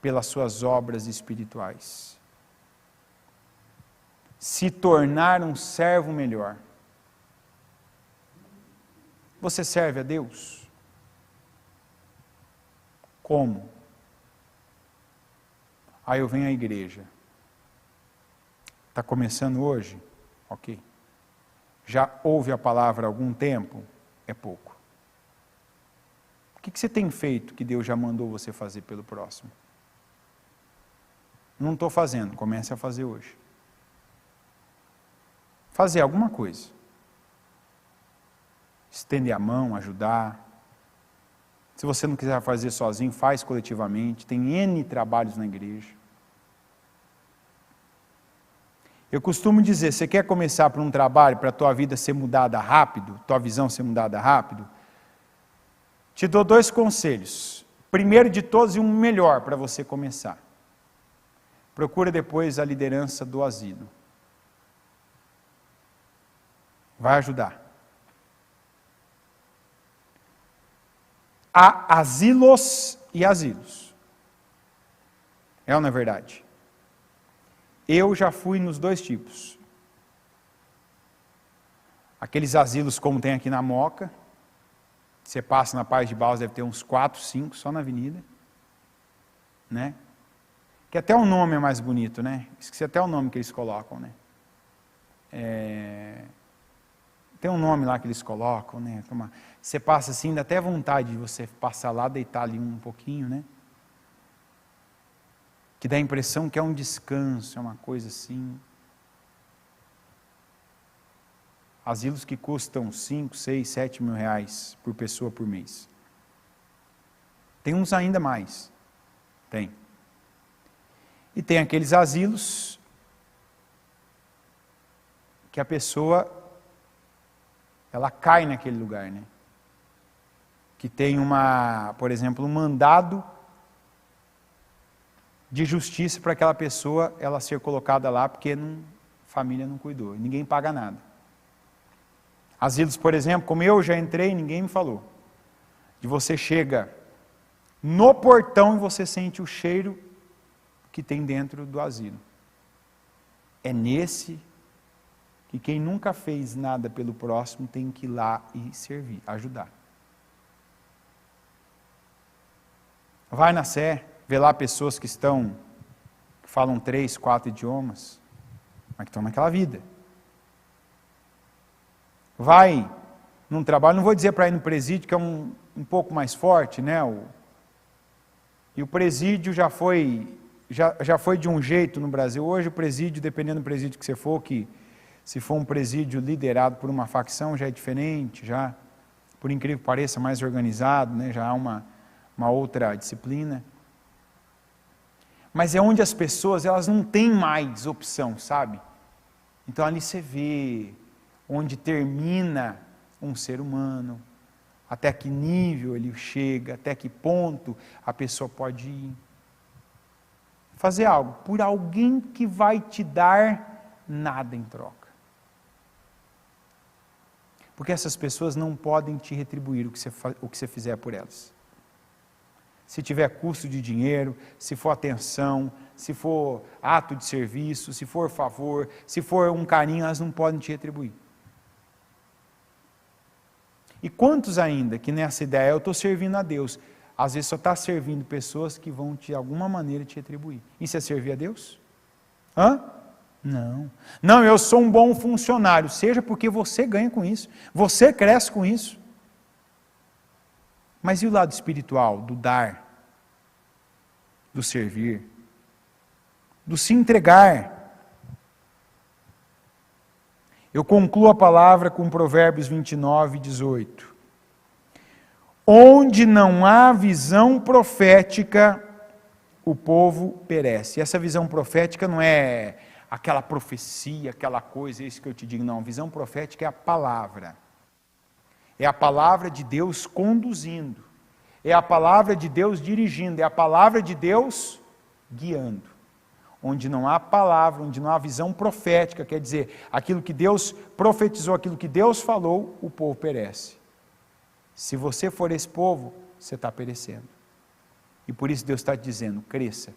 pelas suas obras espirituais. Se tornar um servo melhor. Você serve a Deus? Como? Aí eu venho à igreja. Está começando hoje? Ok. Já ouve a palavra há algum tempo? É pouco. O que você tem feito que Deus já mandou você fazer pelo próximo? Não estou fazendo, comece a fazer hoje. Fazer alguma coisa. Estender a mão, ajudar. Se você não quiser fazer sozinho, faz coletivamente. Tem N trabalhos na igreja. Eu costumo dizer, você quer começar por um trabalho para a tua vida ser mudada rápido, tua visão ser mudada rápido? Te dou 2 conselhos. Primeiro de todos e um melhor para você começar. Procura depois a liderança do asilo. Vai ajudar. Há asilos e asilos. É ou não é verdade? Eu já fui nos 2 tipos. Aqueles asilos como tem aqui na Moca, você passa na Paz de Baus, deve ter uns 4, 5 só na avenida, né? Que até o nome é mais bonito, né? Esqueci até o nome que eles colocam, né? Tem um nome lá que eles colocam, né? Você passa assim, dá até vontade de você passar lá, deitar ali um pouquinho, né? Que dá a impressão que é um descanso, é uma coisa assim. Asilos que custam 5, 6, 7 mil reais por pessoa por mês. Tem uns ainda mais. Tem. E tem aqueles asilos que a pessoa, ela cai naquele lugar, né? Que tem por exemplo, um mandado de justiça para aquela pessoa, ela ser colocada lá porque a família não cuidou, ninguém paga nada. Asilos, por exemplo, como eu já entrei, ninguém me falou. De você chega no portão e você sente o cheiro que tem dentro do asilo. É nesse que quem nunca fez nada pelo próximo tem que ir lá e servir, ajudar. Vai na Sé, vê lá pessoas que falam 3, 4 idiomas, mas que estão naquela vida. Vai num trabalho, não vou dizer para ir no presídio, que é um pouco mais forte, né? E o presídio já foi de um jeito no Brasil. Hoje o presídio, dependendo do presídio que você for, que se for um presídio liderado por uma facção, já é diferente, já, por incrível que pareça, mais organizado, né? Já há uma outra disciplina. Mas é onde as pessoas, elas não têm mais opção, sabe? Então ali você vê onde termina um ser humano, até que nível ele chega, até que ponto a pessoa pode ir. Fazer algo por alguém que vai te dar nada em troca. Porque essas pessoas não podem te retribuir o que você fizer por elas. Se tiver custo de dinheiro, se for atenção, se for ato de serviço, se for favor, se for um carinho, elas não podem te retribuir. E quantos ainda que nessa ideia, eu estou servindo a Deus, às vezes só está servindo pessoas que vão de alguma maneira te retribuir. Isso é servir a Deus? Não. Não, eu sou um bom funcionário, seja porque você ganha com isso, você cresce com isso. Mas e o lado espiritual, do dar, do servir, do se entregar? Eu concluo a palavra com Provérbios 29, 18. Onde não há visão profética, o povo perece. E essa visão profética não é aquela profecia, aquela coisa, é isso que eu te digo, não. Visão profética é a palavra. É a palavra de Deus conduzindo. É a palavra de Deus dirigindo. É a palavra de Deus guiando. Onde não há palavra, onde não há visão profética, quer dizer, aquilo que Deus profetizou, aquilo que Deus falou, o povo perece. Se você for esse povo, você está perecendo. E por isso Deus está te dizendo, cresça.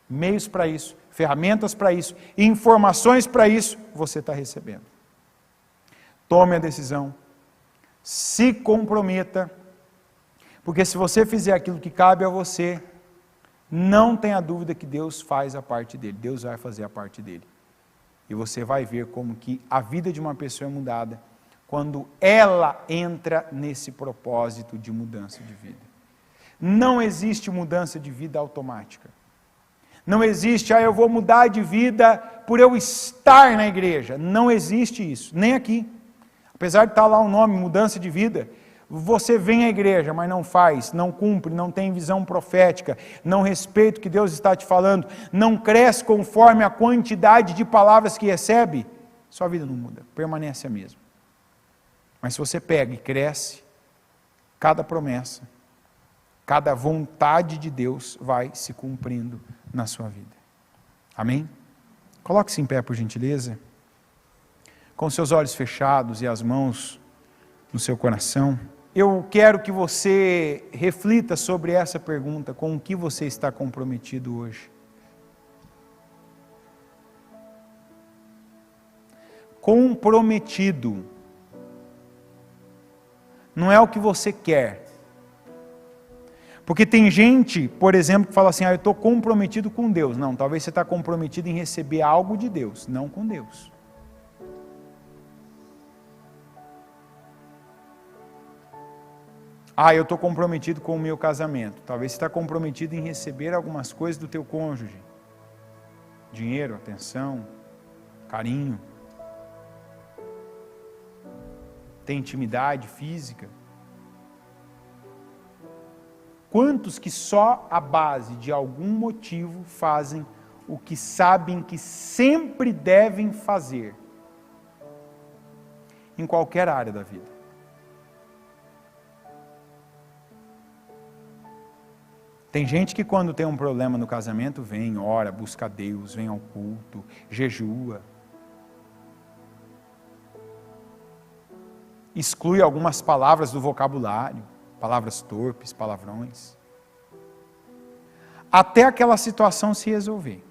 Meios para isso, ferramentas para isso, informações para isso, você está recebendo. Tome a decisão. Se comprometa, porque se você fizer aquilo que cabe a você, não tenha dúvida que Deus faz a parte dele, Deus vai fazer a parte dele. E você vai ver como que a vida de uma pessoa é mudada, quando ela entra nesse propósito de mudança de vida. Não existe mudança de vida automática. Não existe, eu vou mudar de vida por eu estar na igreja. Não existe isso, nem aqui. Apesar de estar lá o nome, mudança de vida, você vem à igreja, mas não faz, não cumpre, não tem visão profética, não respeita o que Deus está te falando, não cresce conforme a quantidade de palavras que recebe, sua vida não muda, permanece a mesma. Mas se você pega e cresce, cada promessa, cada vontade de Deus vai se cumprindo na sua vida. Amém? Coloque-se em pé, por gentileza. Com seus olhos fechados e as mãos no seu coração, eu quero que você reflita sobre essa pergunta, com o que você está comprometido hoje. Comprometido não é o que você quer. Porque tem gente, por exemplo, que fala assim, eu estou comprometido com Deus. Não, talvez você está comprometido em receber algo de Deus, não com Deus. Eu estou comprometido com o meu casamento. Talvez você está comprometido em receber algumas coisas do teu cônjuge. Dinheiro, atenção, carinho. Tem intimidade física. Quantos que só à base de algum motivo fazem o que sabem que sempre devem fazer? Em qualquer área da vida. Tem gente que quando tem um problema no casamento, vem, ora, busca Deus, vem ao culto, jejua. Exclui algumas palavras do vocabulário, palavras torpes, palavrões. Até aquela situação se resolver.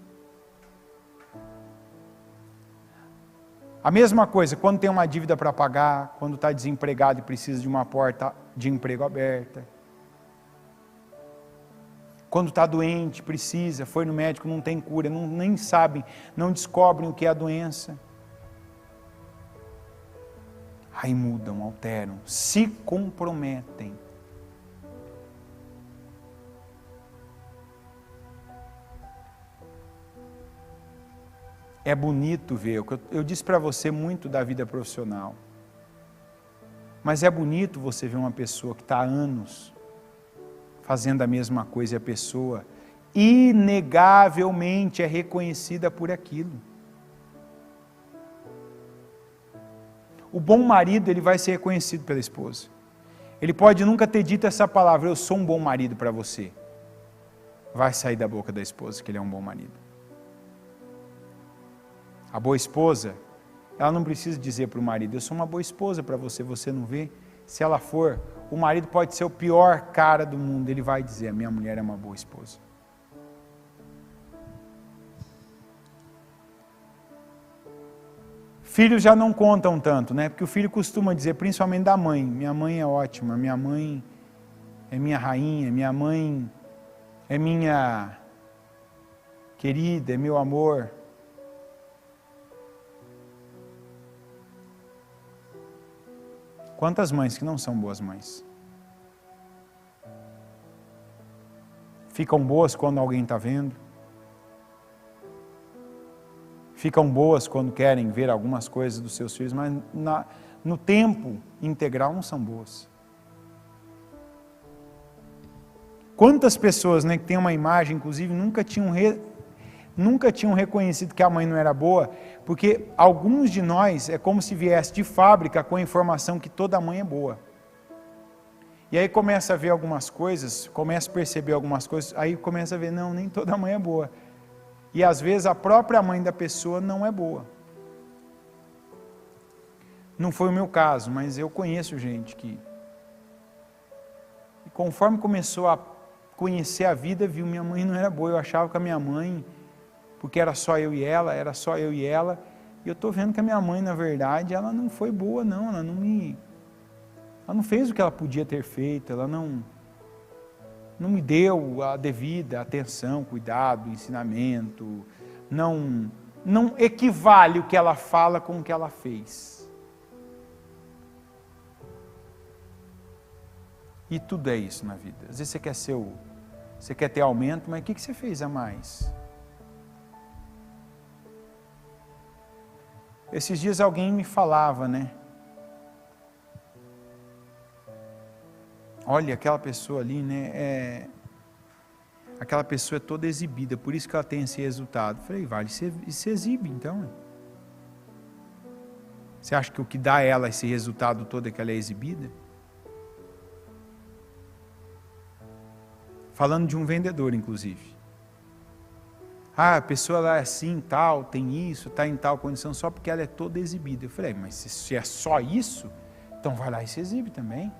A mesma coisa, quando tem uma dívida para pagar, quando está desempregado e precisa de uma porta de emprego aberta. Quando está doente, precisa, foi no médico, não tem cura, nem sabem, não descobrem o que é a doença. Aí mudam, alteram, se comprometem. É bonito ver, eu disse para você muito da vida profissional, mas é bonito você ver uma pessoa que está há anos fazendo a mesma coisa e a pessoa inegavelmente é reconhecida por aquilo. O bom marido, ele vai ser reconhecido pela esposa. Ele pode nunca ter dito essa palavra, eu sou um bom marido para você. Vai sair da boca da esposa que ele é um bom marido. A boa esposa, ela não precisa dizer para o marido, eu sou uma boa esposa para você, você não vê? Se ela for, o marido pode ser o pior cara do mundo, ele vai dizer, a minha mulher é uma boa esposa. Filhos já não contam tanto, né? Porque o filho costuma dizer, principalmente da mãe, minha mãe é ótima, minha mãe é minha rainha, minha mãe é minha querida, é meu amor. Quantas mães que não são boas mães? Ficam boas quando alguém está vendo. Ficam boas quando querem ver algumas coisas dos seus filhos, mas no tempo integral não são boas. Quantas pessoas, né, que têm uma imagem, inclusive, nunca tinham reconhecido que a mãe não era boa, porque alguns de nós é como se viesse de fábrica com a informação que toda mãe é boa. E aí começa a ver algumas coisas, começa a perceber algumas coisas, aí começa a ver, não, nem toda mãe é boa. E às vezes a própria mãe da pessoa não é boa. Não foi o meu caso, mas eu conheço gente que, conforme começou a conhecer a vida, viu, minha mãe não era boa, eu achava que a minha mãe, porque era só eu e ela, e eu estou vendo que a minha mãe, na verdade, ela não foi boa não, ela não fez o que ela podia ter feito, ela não me deu a devida atenção, cuidado, ensinamento, não equivale o que ela fala com o que ela fez. E tudo é isso na vida. Às vezes você quer ter aumento, mas o que você fez a mais? Esses dias alguém me falava, né? Olha, aquela pessoa ali, né? Aquela pessoa é toda exibida, por isso que ela tem esse resultado. Eu falei, vale, se exibe então. Você acha que o que dá a ela esse resultado todo é que ela é exibida? Falando de um vendedor, inclusive. A pessoa lá é assim, tal, tem isso, está em tal condição, só porque ela é toda exibida. Eu falei, mas se é só isso, então vai lá e se exibe também.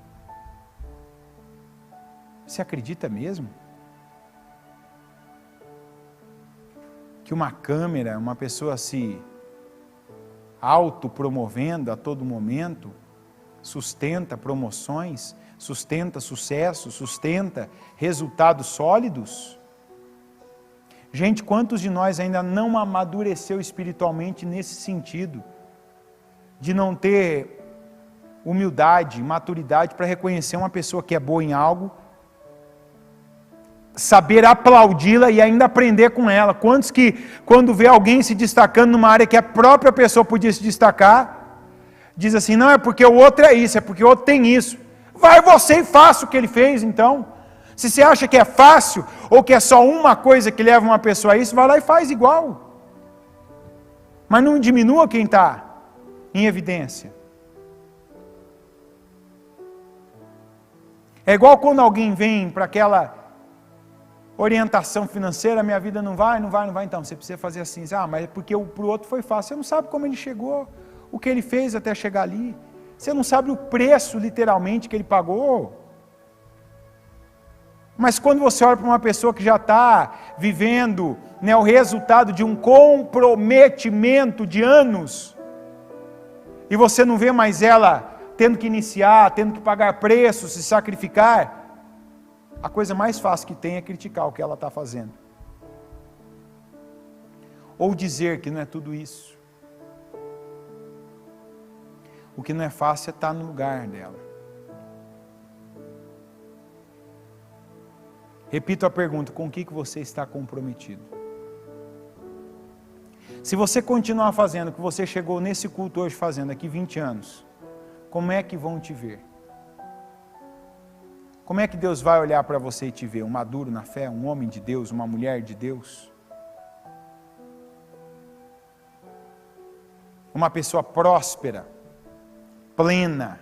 Você acredita mesmo? Que uma câmera, uma pessoa se autopromovendo a todo momento, sustenta promoções, sustenta sucesso, sustenta resultados sólidos? Gente, quantos de nós ainda não amadureceu espiritualmente nesse sentido? De não ter humildade, maturidade para reconhecer uma pessoa que é boa em algo, saber aplaudi-la e ainda aprender com ela. Quantos que, quando vê alguém se destacando numa área que a própria pessoa podia se destacar, diz assim, não é porque o outro é isso, é porque o outro tem isso. Vai você e faça o que ele fez, então. Se você acha que é fácil, ou que é só uma coisa que leva uma pessoa a isso, vai lá e faz igual. Mas não diminua quem está em evidência. É igual quando alguém vem para aquela orientação financeira, minha vida não vai, então você precisa fazer assim, mas é porque para o outro foi fácil. Você não sabe como ele chegou, o que ele fez até chegar ali. Você não sabe o preço, literalmente, que ele pagou. Mas quando você olha para uma pessoa que já está vivendo, né, o resultado de um comprometimento de anos, e você não vê mais ela tendo que iniciar, tendo que pagar preço, se sacrificar, a coisa mais fácil que tem é criticar o que ela está fazendo. Ou dizer que não é tudo isso. O que não é fácil é estar no lugar dela. Repito a pergunta, com o que você está comprometido? Se você continuar fazendo o que você chegou nesse culto hoje fazendo, daqui 20 anos, como é que vão te ver? Como é que Deus vai olhar para você e te ver? Um maduro na fé, um homem de Deus, uma mulher de Deus? Uma pessoa próspera, plena,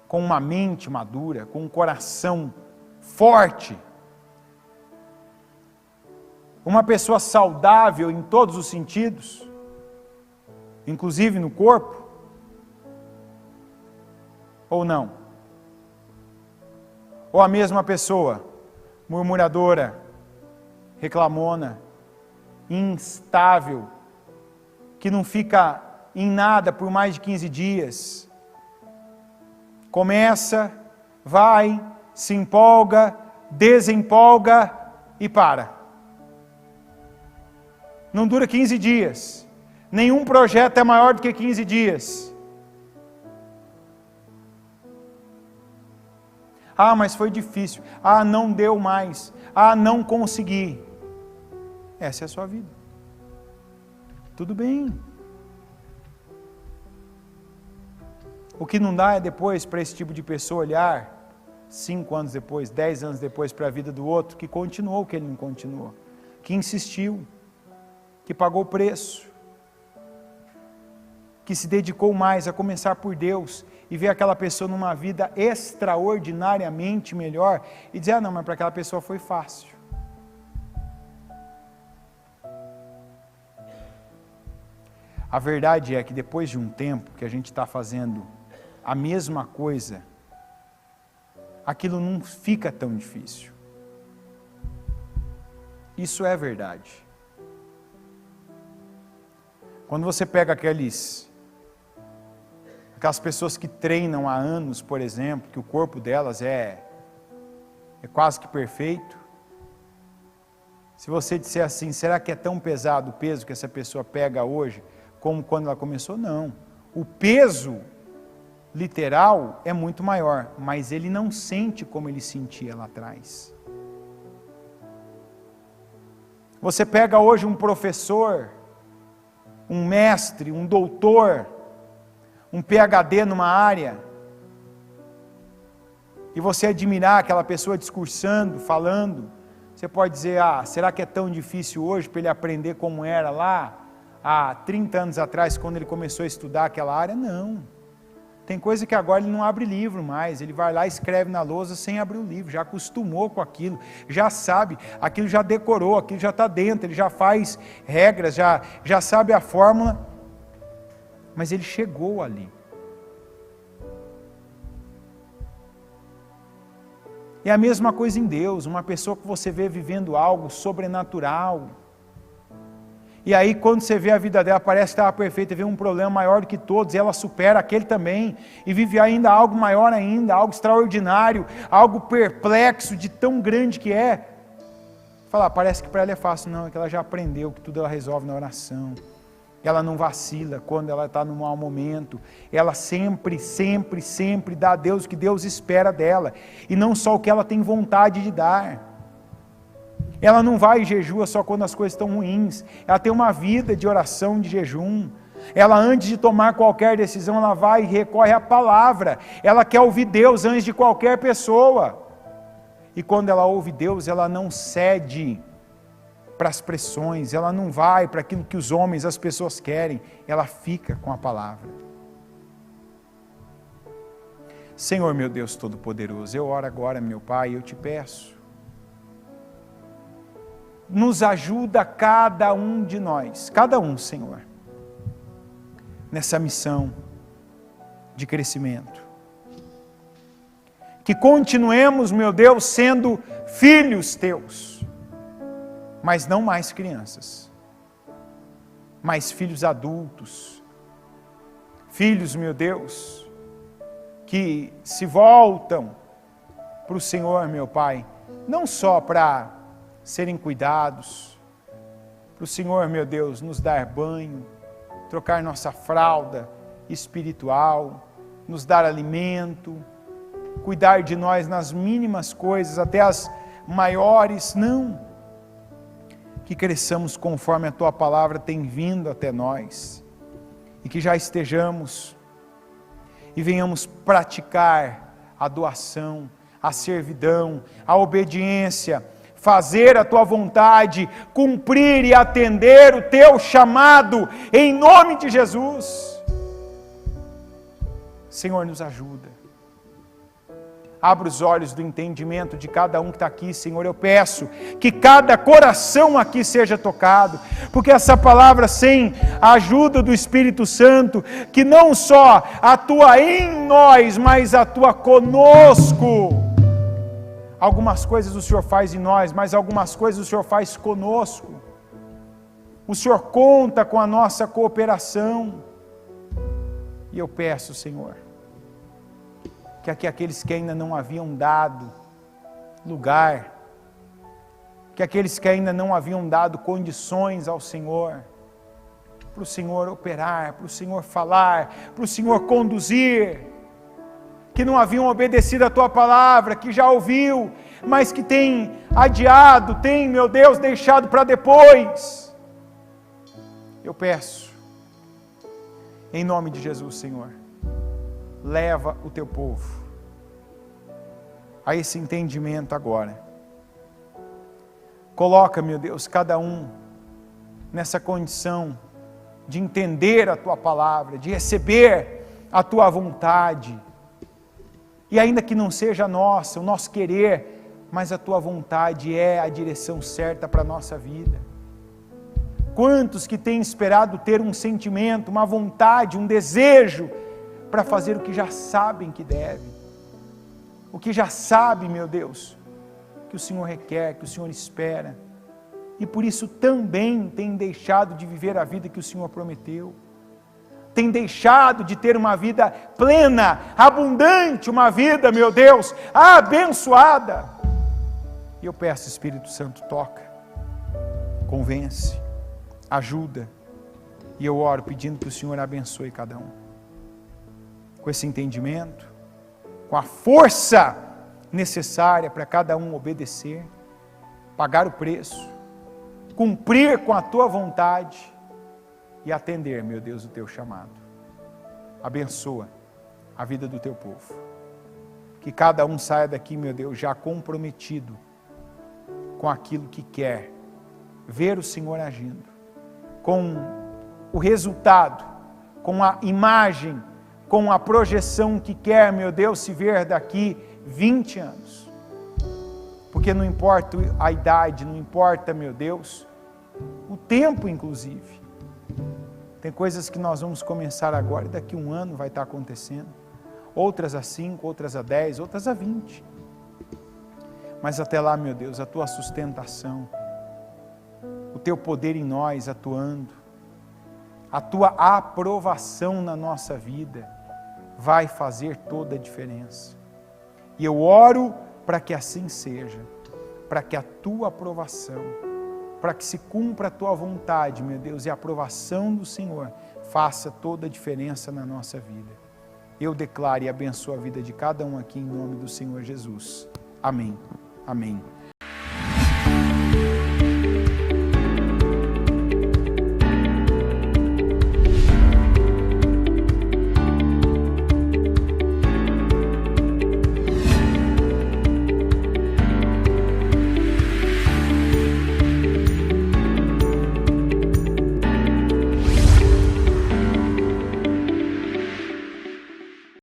com uma mente madura, com um coração forte. Uma pessoa saudável em todos os sentidos, inclusive no corpo? Ou não? Ou a mesma pessoa, murmuradora, reclamona, instável, que não fica em nada por mais de 15 dias. Começa, vai, se empolga, desempolga e para. Não dura 15 dias. Nenhum projeto é maior do que 15 dias. Ah, mas foi difícil. Ah, não deu mais. Ah, não consegui. Essa é a sua vida. Tudo bem. O que não dá é depois para esse tipo de pessoa olhar 5 anos depois, 10 anos depois para a vida do outro, que continuou o que ele não continuou, que insistiu, que pagou o preço, que se dedicou mais a começar por Deus e ver aquela pessoa numa vida extraordinariamente melhor e dizer, ah não, mas para aquela pessoa foi fácil. A verdade é que depois de um tempo que a gente está fazendo a mesma coisa, aquilo não fica tão difícil. Isso é verdade. Quando você pega aquelas pessoas que treinam há anos, por exemplo, que o corpo delas é quase que perfeito, se você disser assim, será que é tão pesado o peso que essa pessoa pega hoje, como quando ela começou? Não. O peso literal é muito maior, mas ele não sente como ele sentia lá atrás. Você pega hoje um professor, um mestre, um doutor, um PhD numa área, e você admirar aquela pessoa discursando, falando, você pode dizer, ah, será que é tão difícil hoje para ele aprender como era lá, há 30 anos atrás, quando ele começou a estudar aquela área? Não. Tem coisa que agora ele não abre livro mais, ele vai lá e escreve na lousa sem abrir o livro, já acostumou com aquilo, já sabe, aquilo já decorou, aquilo já está dentro, ele já faz regras, já sabe a fórmula, mas ele chegou ali. E a mesma coisa em Deus, uma pessoa que você vê vivendo algo sobrenatural, e aí quando você vê a vida dela, parece que estava perfeita, vê um problema maior do que todos, e ela supera aquele também, e vive ainda algo maior ainda, algo extraordinário, algo perplexo de tão grande que é. Falar, parece que para ela é fácil. Não, é que ela já aprendeu que tudo ela resolve na oração. Ela não vacila quando ela está num mau momento, ela sempre dá a Deus o que Deus espera dela, e não só o que ela tem vontade de dar. Ela não vai e jejua só quando as coisas estão ruins, ela tem uma vida de oração, de jejum. Ela, antes de tomar qualquer decisão, ela vai e recorre à palavra, ela quer ouvir Deus antes de qualquer pessoa, e quando ela ouve Deus, ela não cede para as pressões, ela não vai para aquilo que os homens, as pessoas querem, ela fica com a palavra. Senhor meu Deus Todo-Poderoso, eu oro agora, meu Pai, eu te peço, nos ajuda cada um de nós, cada um, Senhor, nessa missão de crescimento. Que continuemos, meu Deus, sendo filhos teus, mas não mais crianças, mas filhos adultos, filhos, meu Deus, que se voltam para o Senhor, meu Pai, não só para serem cuidados, para o Senhor, meu Deus, nos dar banho, trocar nossa fralda espiritual, nos dar alimento, cuidar de nós nas mínimas coisas, até as maiores, não. Que cresçamos conforme a Tua palavra tem vindo até nós, e que já estejamos e venhamos praticar a doação, a servidão, a obediência, fazer a Tua vontade, cumprir e atender o Teu chamado, em nome de Jesus. Senhor, nos ajuda. Abra os olhos do entendimento de cada um que está aqui, Senhor. Eu peço que cada coração aqui seja tocado, porque essa palavra, sem a ajuda do Espírito Santo, que não só atua em nós, mas atua conosco. Algumas coisas o Senhor faz em nós, mas algumas coisas o Senhor faz conosco. O Senhor conta com a nossa cooperação. E eu peço, Senhor, que aqui aqueles que ainda não haviam dado lugar, que aqueles que ainda não haviam dado condições ao Senhor, para o Senhor operar, para o Senhor falar, para o Senhor conduzir, que não haviam obedecido a Tua palavra, que já ouviu, mas que tem adiado, tem, meu Deus, deixado para depois. Eu peço, em nome de Jesus, Senhor, leva o Teu povo a esse entendimento agora. Coloca, meu Deus, cada um nessa condição de entender a Tua palavra, de receber a Tua vontade. E ainda que não seja nossa, o nosso querer, mas a Tua vontade é a direção certa para a nossa vida. Quantos que têm esperado ter um sentimento, uma vontade, um desejo, para fazer o que já sabem que devem, o que já sabe, meu Deus, que o Senhor requer, que o Senhor espera, e por isso também tem deixado de viver a vida que o Senhor prometeu, tem deixado de ter uma vida plena, abundante, uma vida, meu Deus, abençoada. E eu peço, Espírito Santo, toca, convence, ajuda, e eu oro pedindo que o Senhor abençoe cada um, com esse entendimento, com a força necessária para cada um obedecer, pagar o preço, cumprir com a Tua vontade e atender, meu Deus, o Teu chamado. Abençoa a vida do Teu povo. Que cada um saia daqui, meu Deus, já comprometido com aquilo que quer ver o Senhor agindo, com o resultado, com a imagem, com a projeção que quer, meu Deus, se ver daqui 20 anos. Porque não importa a idade, não importa, meu Deus, o tempo inclusive. Tem coisas que nós vamos começar agora e daqui 1 ano vai estar acontecendo. Outras a 5, outras a 10, outras a 20. Mas até lá, meu Deus, a Tua sustentação, o Teu poder em nós atuando, a Tua aprovação na nossa vida, vai fazer toda a diferença. E eu oro para que assim seja, para que a Tua aprovação, para que se cumpra a Tua vontade, meu Deus, e a aprovação do Senhor faça toda a diferença na nossa vida. Eu declaro e abençoo a vida de cada um aqui em nome do Senhor Jesus. Amém. Amém.